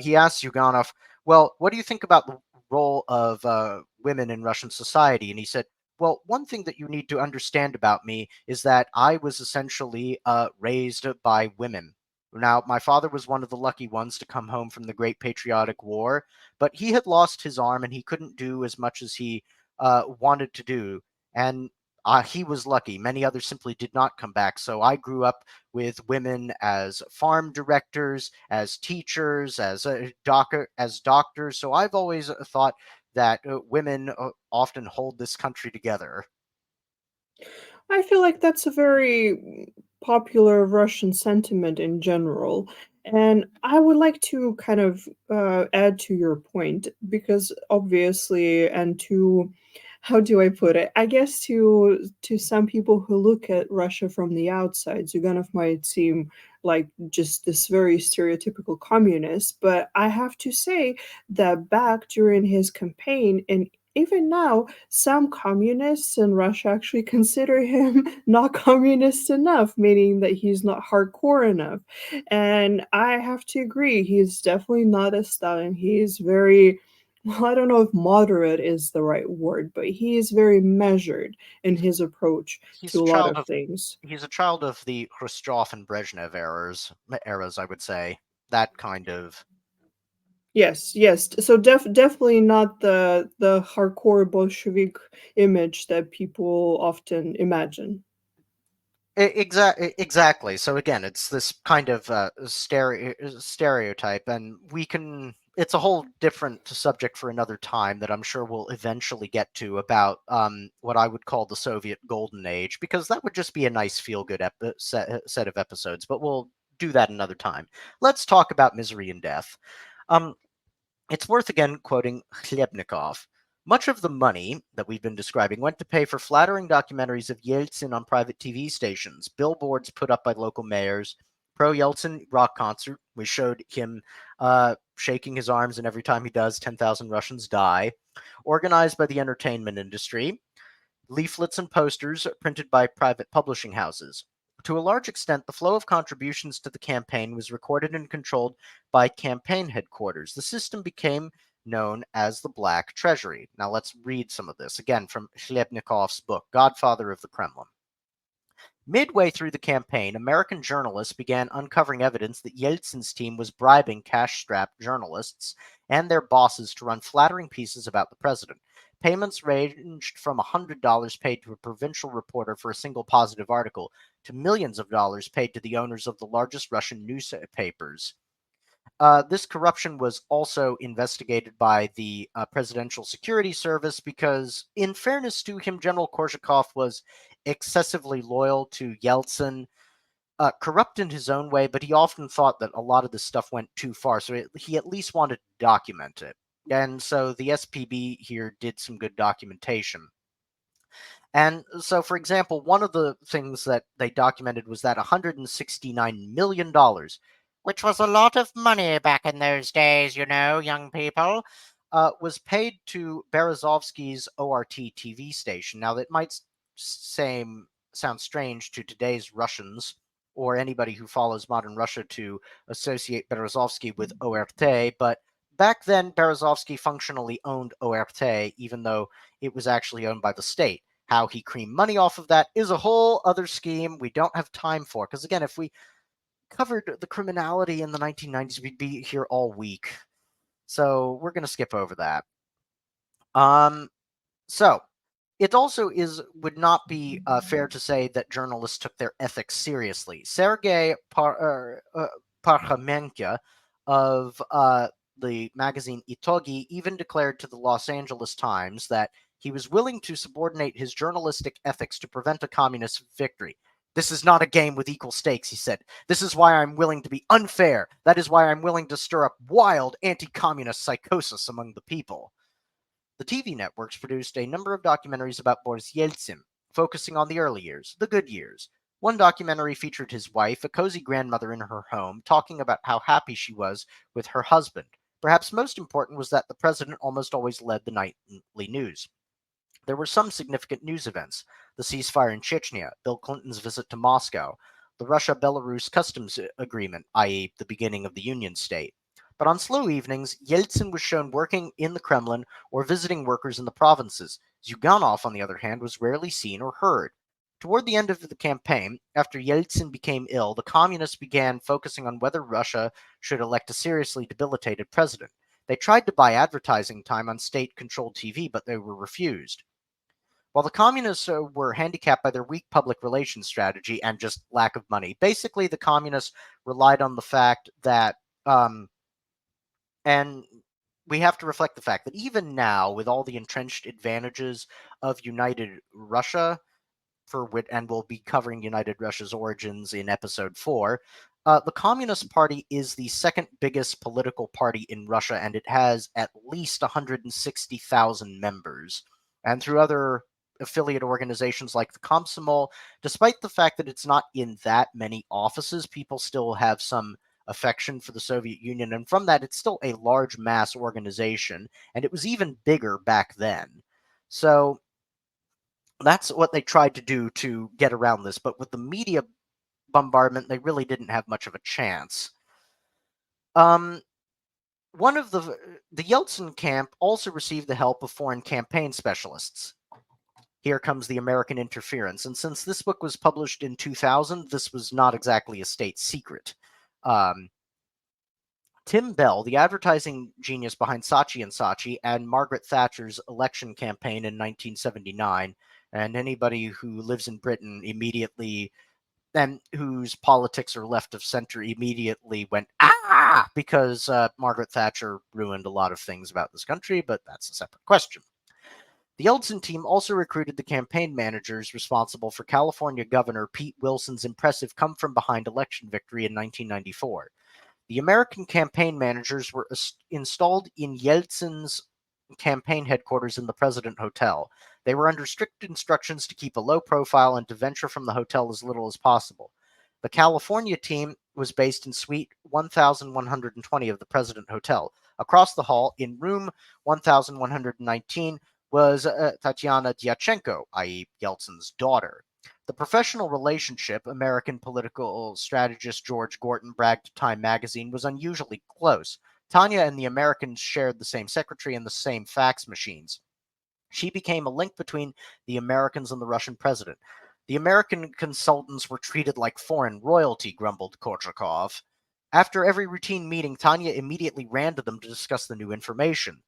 He asked Zyuganov, well, what do you think about the role of women in Russian society? And he said, well, one thing that you need to understand about me is that I was essentially raised by women. Now, my father was one of the lucky ones to come home from the Great Patriotic War, but he had lost his arm and he couldn't do as much as he wanted to do. And he was lucky. Many others simply did not come back. So I grew up with women as farm directors, as teachers, as doctors. So I've always thought that women often hold this country together. I feel like that's a very popular Russian sentiment in general. And I would like to kind of add to your point because obviously, and to how do I put it? I guess to some people who look at Russia from the outside, Zyuganov might seem like just this very stereotypical communist. But I have to say that back during his campaign and even now, some communists in Russia actually consider him not communist enough, meaning that he's not hardcore enough. And I have to agree, he's definitely not a Stalin. He is very, well, I don't know if moderate is the right word, but he is very measured in his approach He's to a a lot child of of things. he's a child of the Khrushchev and Brezhnev eras, I would say. That kind of Yes, yes. So definitely not the hardcore Bolshevik image that people often imagine. Exactly. So again, it's this kind of stereotype, and we can. It's a whole different subject for another time that I'm sure we'll eventually get to about what I would call the Soviet Golden Age, because that would just be a nice feel-good set of episodes. But we'll do that another time. Let's talk about misery and death. Um, it's worth again quoting Khlyebnikov. Much of the money that we've been describing went to pay for flattering documentaries of Yeltsin on private TV stations, billboards put up by local mayors, pro Yeltsin rock concert. We showed him shaking his arms, and every time he does, 10,000 Russians die. Organized by the entertainment industry, leaflets and posters printed by private publishing houses. To a large extent, the flow of contributions to the campaign was recorded and controlled by campaign headquarters. The system became known as the Black Treasury. Now let's read some of this again from Chlebnikov's book, Godfather of the Kremlin. Midway through the campaign, American journalists began uncovering evidence that Yeltsin's team was bribing cash strapped journalists and their bosses to run flattering pieces about the president. Payments ranged from $100 paid to a provincial reporter for a single positive article to millions of dollars paid to the owners of the largest Russian newspapers. This corruption was also investigated by the Presidential Security Service because, in fairness to him, General Korzhakov was excessively loyal to Yeltsin, corrupt in his own way, but he often thought that a lot of this stuff went too far, so he at least wanted to document it. And so the SPB here did some good documentation. And so, for example, one of the things that they documented was that $169 million, which was a lot of money back in those days, young people, was paid to Berezovsky's ORT TV station. Now, that might sound strange to today's Russians or anybody who follows modern Russia to associate Berezovsky with ORT, but back then, Berezovsky functionally owned ORT, even though it was actually owned by the state. How he creamed money off of that is a whole other scheme we don't have time for. Because again, if we covered the criminality in the 1990s, we'd be here all week. So we're going to skip over that. So it also would not be fair to say that journalists took their ethics seriously. Sergei Parkhamenko of the magazine Itogi even declared to the Los Angeles Times that he was willing to subordinate his journalistic ethics to prevent a communist victory. This is not a game with equal stakes, he said. This is why I'm willing to be unfair. That is why I'm willing to stir up wild anti-communist psychosis among the people. The TV networks produced a number of documentaries about Boris Yeltsin, focusing on the early years, the good years. One documentary featured his wife, a cozy grandmother in her home, talking about how happy she was with her husband. Perhaps most important was that the president almost always led the nightly news. There were some significant news events: the ceasefire in Chechnya, Bill Clinton's visit to Moscow, the Russia-Belarus customs agreement, i.e., the beginning of the Union State. But on slow evenings, Yeltsin was shown working in the Kremlin or visiting workers in the provinces. Zyuganov, on the other hand, was rarely seen or heard. Toward the end of the campaign, after Yeltsin became ill, the communists began focusing on whether Russia should elect a seriously debilitated president. They tried to buy advertising time on state-controlled TV, but they were refused. While the communists were handicapped by their weak public relations strategy and just lack of money, basically the communists relied on the fact that, and we have to reflect the fact that even now, with all the entrenched advantages of United Russia, and we'll be covering United Russia's origins in episode 4, the Communist Party is the second biggest political party in Russia, and it has at least 160,000 members. And through other affiliate organizations like the Komsomol, despite the fact that it's not in that many offices, people still have some affection for the Soviet Union, and from that, it's still a large mass organization, and it was even bigger back then. So that's what they tried to do to get around this, but with the media bombardment, they really didn't have much of a chance. One of the Yeltsin camp also received the help of foreign campaign specialists. Here comes the American interference, and since this book was published in 2000, this was not exactly a state secret. Tim Bell, the advertising genius behind Saatchi & Saatchi and Margaret Thatcher's election campaign in 1979, and anybody who lives in Britain immediately, and whose politics are left of center, immediately went, ah, because Margaret Thatcher ruined a lot of things about this country, but that's a separate question. The Yeltsin team also recruited the campaign managers responsible for California Governor Pete Wilson's impressive come-from-behind election victory in 1994. The American campaign managers were installed in Yeltsin's campaign headquarters in the President Hotel. They were under strict instructions to keep a low profile and to venture from the hotel as little as possible. The California team was based in Suite 1120 of the President Hotel. Across the hall, in room 1119, was Tatiana Dyachenko, i.e., Yeltsin's daughter. The professional relationship, American political strategist George Gorton bragged to Time magazine, was unusually close. Tanya and the Americans shared the same secretary and the same fax machines. She became a link between the Americans and the Russian president. The American consultants were treated like foreign royalty, grumbled Korzhakov. After every routine meeting, Tanya immediately ran to them to discuss the new information.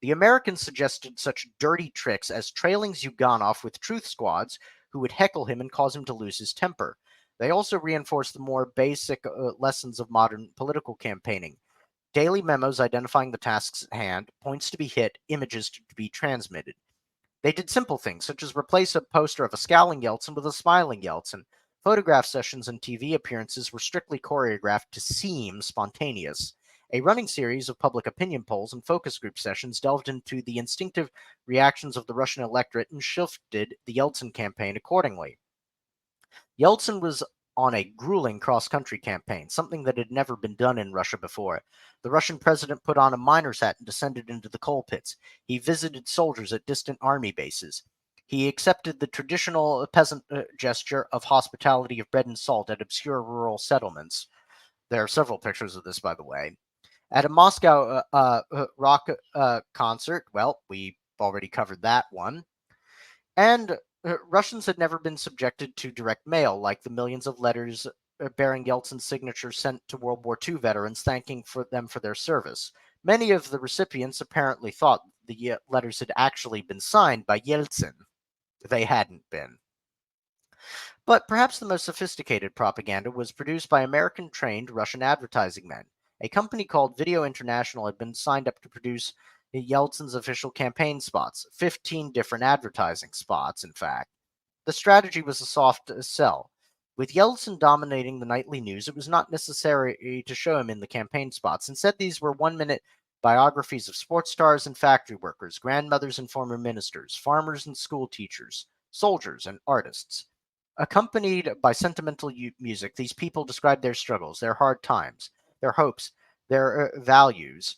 The Americans suggested such dirty tricks as trailing Zyuganov with truth squads who would heckle him and cause him to lose his temper. They also reinforced the more basic lessons of modern political campaigning. Daily memos identifying the tasks at hand, points to be hit, images to be transmitted. They did simple things, such as replace a poster of a scowling Yeltsin with a smiling Yeltsin. Photograph sessions and TV appearances were strictly choreographed to seem spontaneous. A running series of public opinion polls and focus group sessions delved into the instinctive reactions of the Russian electorate and shifted the Yeltsin campaign accordingly. Yeltsin was on a grueling cross country campaign, something that had never been done in Russia before. The Russian president put on a miner's hat and descended into the coal pits. He visited soldiers at distant army bases. He accepted the traditional peasant gesture of hospitality of bread and salt at obscure rural settlements. There are several pictures of this, by the way. At a Moscow rock concert, well, we already covered that one. And Russians had never been subjected to direct mail, like the millions of letters bearing Yeltsin's signature sent to World War II veterans thanking them for their service. Many of the recipients apparently thought the letters had actually been signed by Yeltsin. They hadn't been. But perhaps the most sophisticated propaganda was produced by American trained Russian advertising men. A company called Video International had been signed up to produce Yeltsin's official campaign spots, 15 different advertising spots, in fact. The strategy was a soft sell. With Yeltsin dominating the nightly news, it was not necessary to show him in the campaign spots. Instead, these were 1 minute biographies of sports stars and factory workers, grandmothers and former ministers, farmers and school teachers, soldiers and artists. Accompanied by sentimental music, these people described their struggles, their hard times, their hopes, their values.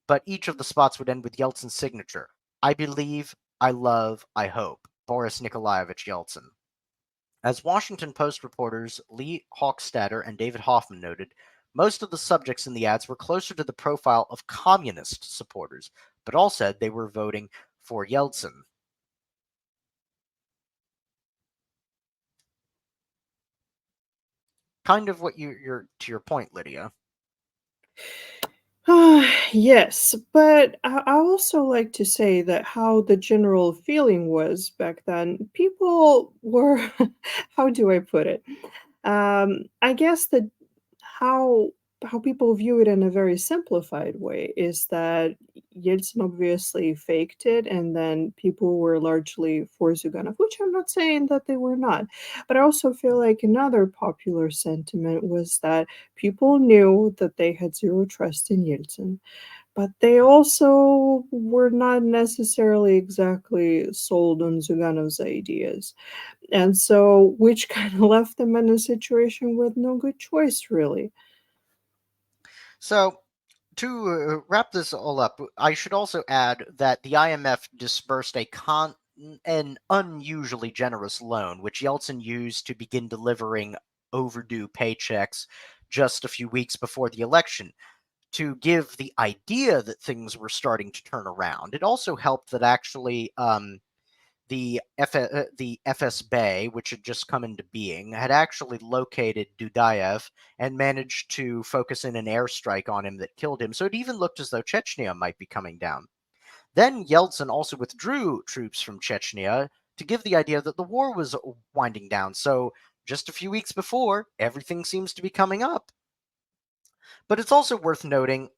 But each of the spots would end with Yeltsin's signature: I believe, I love, I hope. Boris Nikolaevich Yeltsin. As Washington Post reporters Lee Hochstadter and David Hoffman noted, most of the subjects in the ads were closer to the profile of communist supporters, but all said they were voting for Yeltsin. Kind of what you're to your point, Lydia. Yes, but I also like to say that how the general feeling was back then, people were, how do I put it? I guess that how how people view it in a very simplified way is that Yeltsin obviously faked it, and then people were largely for Zyuganov, which I'm not saying that they were not. But I also feel like another popular sentiment was that people knew that they had zero trust in Yeltsin, but they also were not necessarily exactly sold on Zyuganov's ideas. And so, which kind of left them in a situation with no good choice, really. So, to wrap this all up, I should also add that the IMF disbursed an unusually generous loan, which Yeltsin used to begin delivering overdue paychecks just a few weeks before the election to give the idea that things were starting to turn around. It also helped that actually the FSB, which had just come into being, had actually located Dudayev and managed to focus in an airstrike on him that killed him. So it even looked as though Chechnya might be coming down. Then Yeltsin also withdrew troops from Chechnya to give the idea that the war was winding down. So just a few weeks before, everything seems to be coming up. But it's also worth noting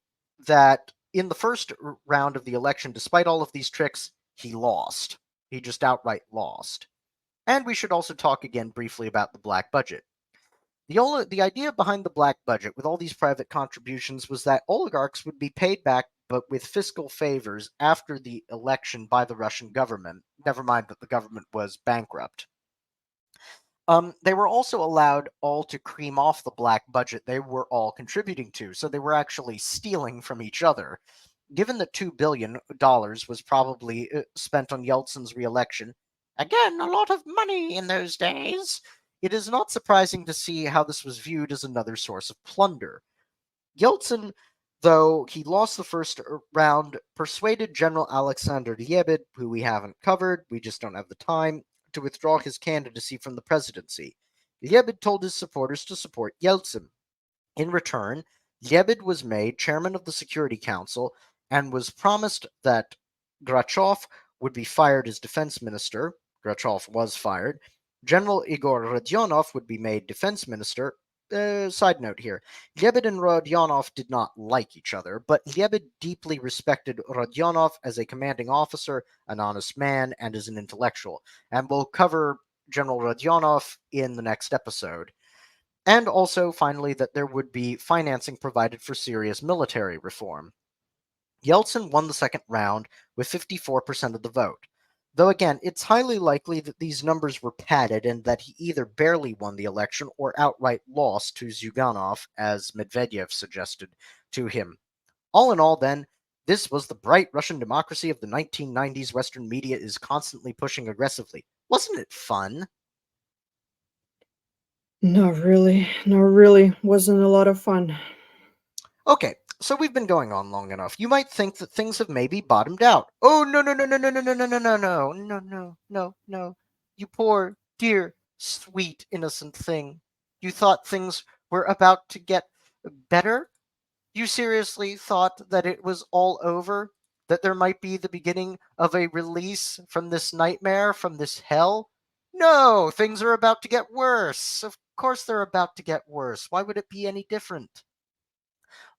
that in the first round of the election, despite all of these tricks, he lost. He just outright lost. And we should also talk again briefly about the black budget. The idea behind the black budget, with all these private contributions, was that oligarchs would be paid back, but with fiscal favors after the election by the Russian government. Never mind that the government was bankrupt. They were also allowed all to cream off the black budget they were all contributing to, so they were actually stealing from each other. Given that $2 billion was probably spent on Yeltsin's reelection, again, a lot of money in those days, it is not surprising to see how this was viewed as another source of plunder. Yeltsin, though he lost the first round, persuaded General Alexander Lyebid, who we haven't covered, we just don't have the time, to withdraw his candidacy from the presidency. Lyebid told his supporters to support Yeltsin. In return, Lyebid was made chairman of the Security Council and was promised that Grachov would be fired as defense minister. Grachov was fired. General Igor Rodionov would be made defense minister. Side note here, Lyebid and Rodionov did not like each other, but Lyebid deeply respected Rodionov as a commanding officer, an honest man, and as an intellectual, and we'll cover General Rodionov in the next episode. And also, finally, that there would be financing provided for serious military reform. Yeltsin won the second round with 54% of the vote. Though again, it's highly likely that these numbers were padded and that he either barely won the election or outright lost to Zyuganov, as Medvedev suggested to him. All in all, then, this was the bright Russian democracy of the 1990s Western media is constantly pushing aggressively. Wasn't it fun? Not really. Not really. Wasn't a lot of fun. Okay, so we've been going on long enough. You might think that things have maybe bottomed out. Oh, no, no, no, no, no, no, no, no, no, no, no, no, no, no, no. You poor, dear, sweet, innocent thing. You thought things were about to get better? You seriously thought that it was all over? That there might be the beginning of a release from this nightmare, from this hell? No, things are about to get worse. Of course they're about to get worse. Why would it be any different?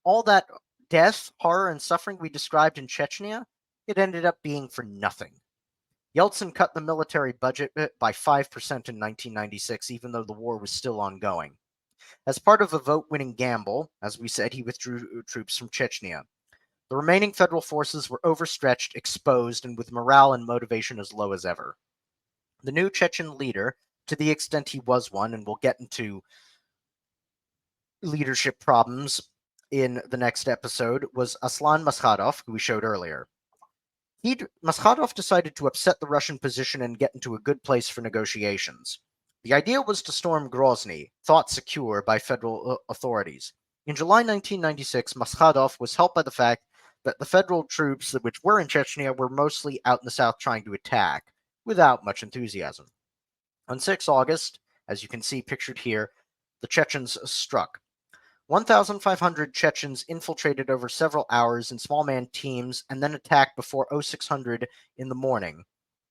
All that death, horror, and suffering we described in Chechnya, it ended up being for nothing. Yeltsin cut the military budget by 5% in 1996, even though the war was still ongoing. As part of a vote winning gamble, as we said, he withdrew troops from Chechnya. The remaining federal forces were overstretched, exposed, and with morale and motivation as low as ever. The new Chechen leader, to the extent he was one, and we'll get into leadership problems in the next episode, was Aslan Maskhadov, who we showed earlier. Maskhadov decided to upset the Russian position and get into a good place for negotiations. The idea was to storm Grozny, thought secure by federal authorities. In July 1996, Maskhadov was helped by the fact that the federal troops, which were in Chechnya, were mostly out in the south trying to attack, without much enthusiasm. On 6 August, as you can see pictured here, the Chechens struck. 1,500 Chechens infiltrated over several hours in small-man teams and then attacked before 0600 in the morning.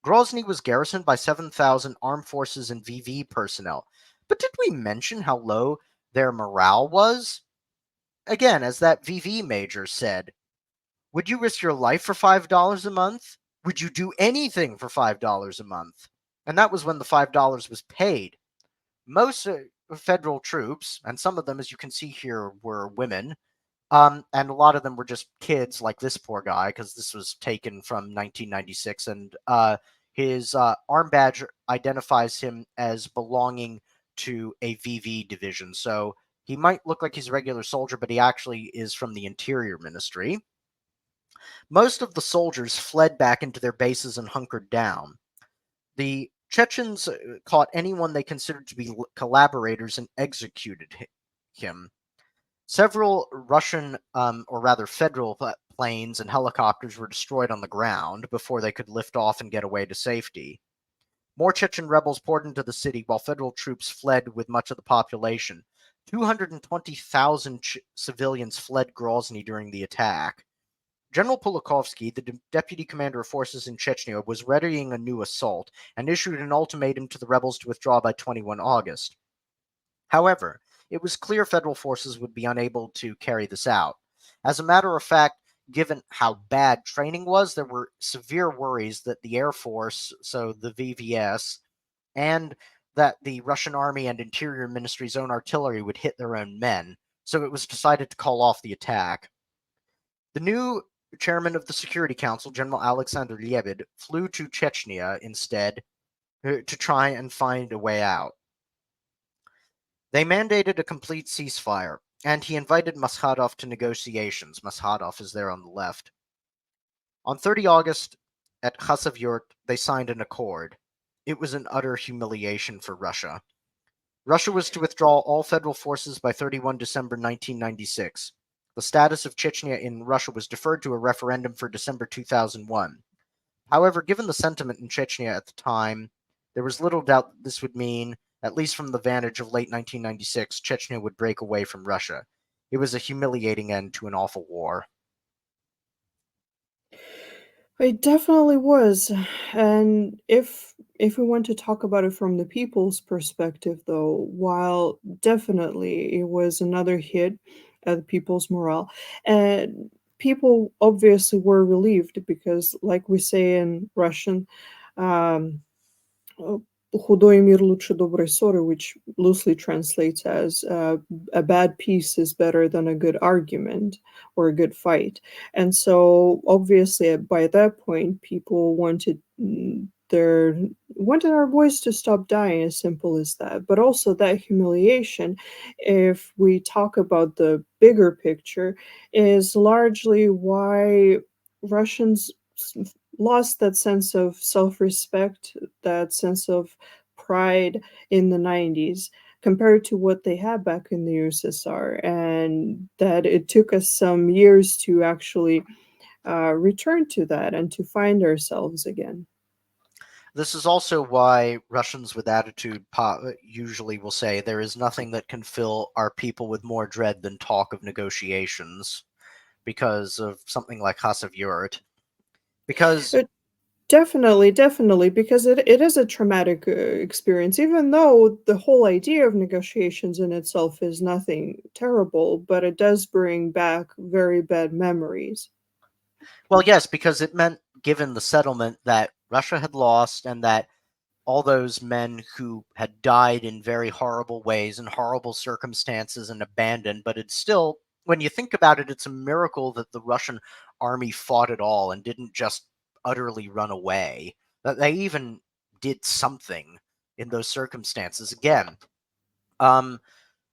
Grozny was garrisoned by 7,000 armed forces and VV personnel. But did we mention how low their morale was? Again, as that VV major said, would you risk your life for $5 a month? Would you do anything for $5 a month? And that was when the $5 was paid. Most federal troops, and some of them, as you can see here, were women, and a lot of them were just kids, like this poor guy, because this was taken from 1996, and his arm badge identifies him as belonging to a VV division. So he might look like he's a regular soldier, but he actually is from the Interior Ministry. Most of the soldiers fled back into their bases and hunkered down. The Chechens caught anyone they considered to be collaborators and executed him. Several Russian, or rather federal planes and helicopters were destroyed on the ground before they could lift off and get away to safety. More Chechen rebels poured into the city while federal troops fled with much of the population. 220,000 civilians fled Grozny during the attack. General Pulakovsky, the deputy commander of forces in Chechnya, was readying a new assault and issued an ultimatum to the rebels to withdraw by 21 August. However, it was clear federal forces would be unable to carry this out. As a matter of fact, given how bad training was, there were severe worries that the Air Force, so the VVS, and that the Russian Army and Interior Ministry's own artillery would hit their own men, so it was decided to call off the attack. The new chairman of the Security Council, General Alexander Lyebid, flew to Chechnya instead to try and find a way out. They mandated a complete ceasefire, and he invited Maskhadov to negotiations. Maskhadov is there on the left. On 30 August, at Khasavyurt, they signed an accord. It was an utter humiliation for Russia. Russia was to withdraw all federal forces by 31 December 1996. The status of Chechnya in Russia was deferred to a referendum for December 2001. However, given the sentiment in Chechnya at the time, there was little doubt that this would mean, at least from the vantage of late 1996, Chechnya would break away from Russia. It was a humiliating end to an awful war. It definitely was. And if we want to talk about it from the people's perspective though, while definitely it was another hit at the people's morale, and people obviously were relieved because like we say in Russian, um uh, "Худой мир лучше доброй ссоры," which loosely translates as "a bad peace is better than a good argument or a good fight." And so, obviously, by that point, people wanted our boys to stop dying, as simple as that. But also that humiliation, if we talk about the bigger picture, is largely why Russians lost that sense of self-respect, that sense of pride in the 90s compared to what they had back in the USSR, and that it took us some years to actually return to that and to find ourselves again. This is also why Russians with attitude usually will say there is nothing that can fill our people with more dread than talk of negotiations because of something like Hasavurt. Because, But definitely, definitely, because it is a traumatic experience, even though the whole idea of negotiations in itself is nothing terrible, but it does bring back very bad memories. well, yes, because it meant, given the settlement, that Russia had lost and that all those men who had died in very horrible ways and horrible circumstances and abandoned, but it's still, when you think about it, it's a miracle that the Russian army fought at all and didn't just utterly run away. That they even did something in those circumstances. Again, um,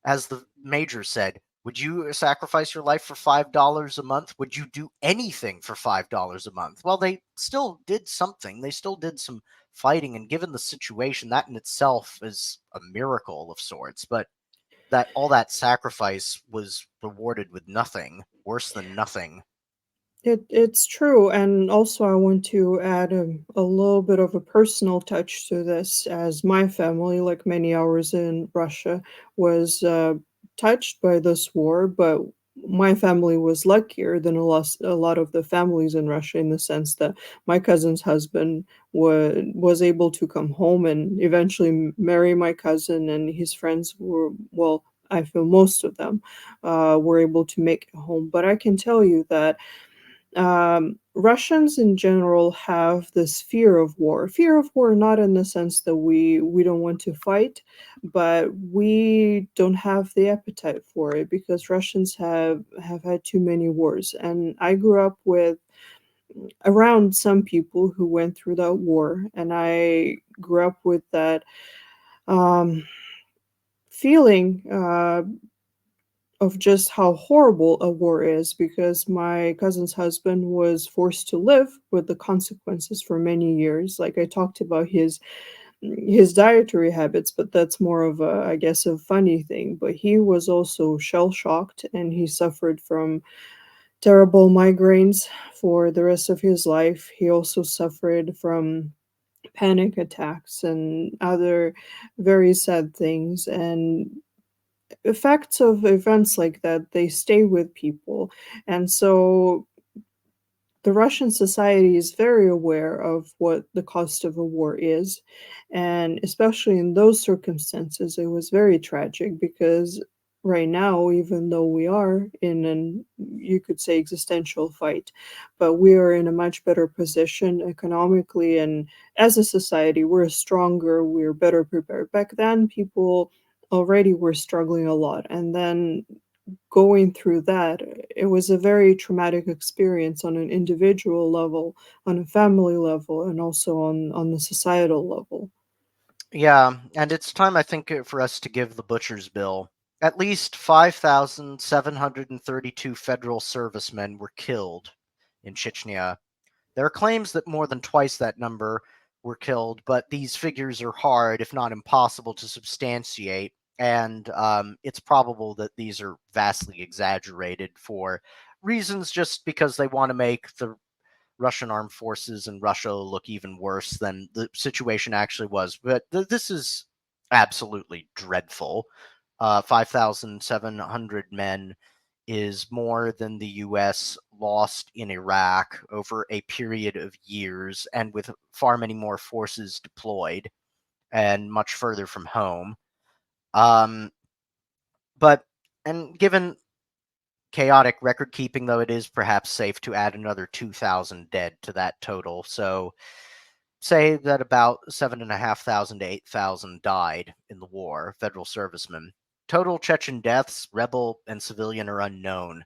as the major said, would you sacrifice your life for $5 a month? Would you do anything for $5 a month? Well, they still did something. They still did some fighting, and given the situation, that in itself is a miracle of sorts. But that all that sacrifice was rewarded with nothing, worse than nothing. It's true, and also I want to add a little bit of a personal touch to this, as my family, like many ours in Russia, was touched by this war, but my family was luckier than a lot of the families in Russia in the sense that my cousin's husband was able to come home and eventually marry my cousin, and his friends were, well, I feel most of them were able to make it home. But I can tell you that Russians in general have this fear of war. Fear of war, not in the sense that we don't want to fight, but we don't have the appetite for it because Russians have had too many wars. And I grew up with around some people who went through that war, and I grew up with that um, feeling. Of just how horrible a war is because my cousin's husband was forced to live with the consequences for many years. Like I talked about his dietary habits, but that's more of a, I guess, a funny thing. But he was also shell shocked and he suffered from terrible migraines for the rest of his life. He also suffered from panic attacks and other very sad things. And effects of events like that, they stay with people. And so the Russian society is very aware of what the cost of a war is. And especially in those circumstances, it was very tragic because right now, even though we are in an, you could say, existential fight, but we are in a much better position economically. And as a society, we're stronger, we're better prepared. Back then, people already were struggling a lot. And then going through that, it was a very traumatic experience on an individual level, on a family level, and also on the societal level. Yeah, and it's time, I think, for us to give the butcher's bill. At least 5,732 federal servicemen were killed in Chechnya. There are claims that more than twice that number were killed, but these figures are hard, if not impossible, to substantiate. And it's probable that these are vastly exaggerated for reasons just because they want to make the Russian armed forces in Russia look even worse than the situation actually was. But this is absolutely dreadful. 5,700 men is more than the US lost in Iraq over a period of years, and with far many more forces deployed and much further from home. Um, but, and given chaotic record keeping, though, it is perhaps safe to add another 2,000 dead to that total. So, say that about 7,500 to 8,000 died in the war, federal servicemen. Total Chechen deaths, rebel and civilian, are unknown.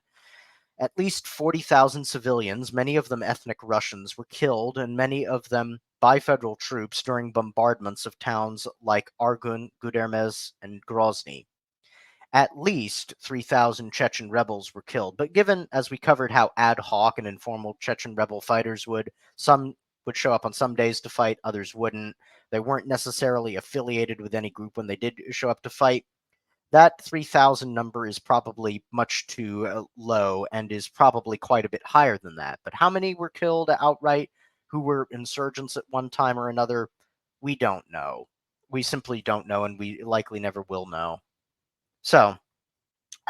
At least 40,000 civilians, many of them ethnic Russians, were killed, and many of them by federal troops during bombardments of towns like Argun, Gudermes, and Grozny. At least 3,000 Chechen rebels were killed, but given, as we covered, how ad hoc and informal Chechen rebel fighters some would show up on some days to fight, others wouldn't. They weren't necessarily affiliated with any group when they did show up to fight. That 3,000 number is probably much too low and is probably quite a bit higher than that. But how many were killed outright who were insurgents at one time or another? We don't know. We simply don't know, and we likely never will know. So,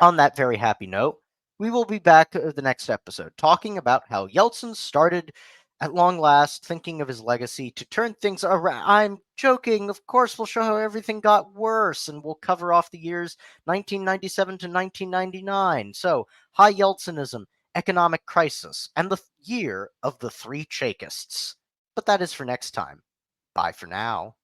on that very happy note, we will be back the next episode talking about how Yeltsin started at long last thinking of his legacy to turn things around. I'm joking. Of course, we'll show how everything got worse, and we'll cover off the years 1997 to 1999. So, high Yeltsinism, economic crisis, and the year of the three Chekists. But that is for next time. Bye for now.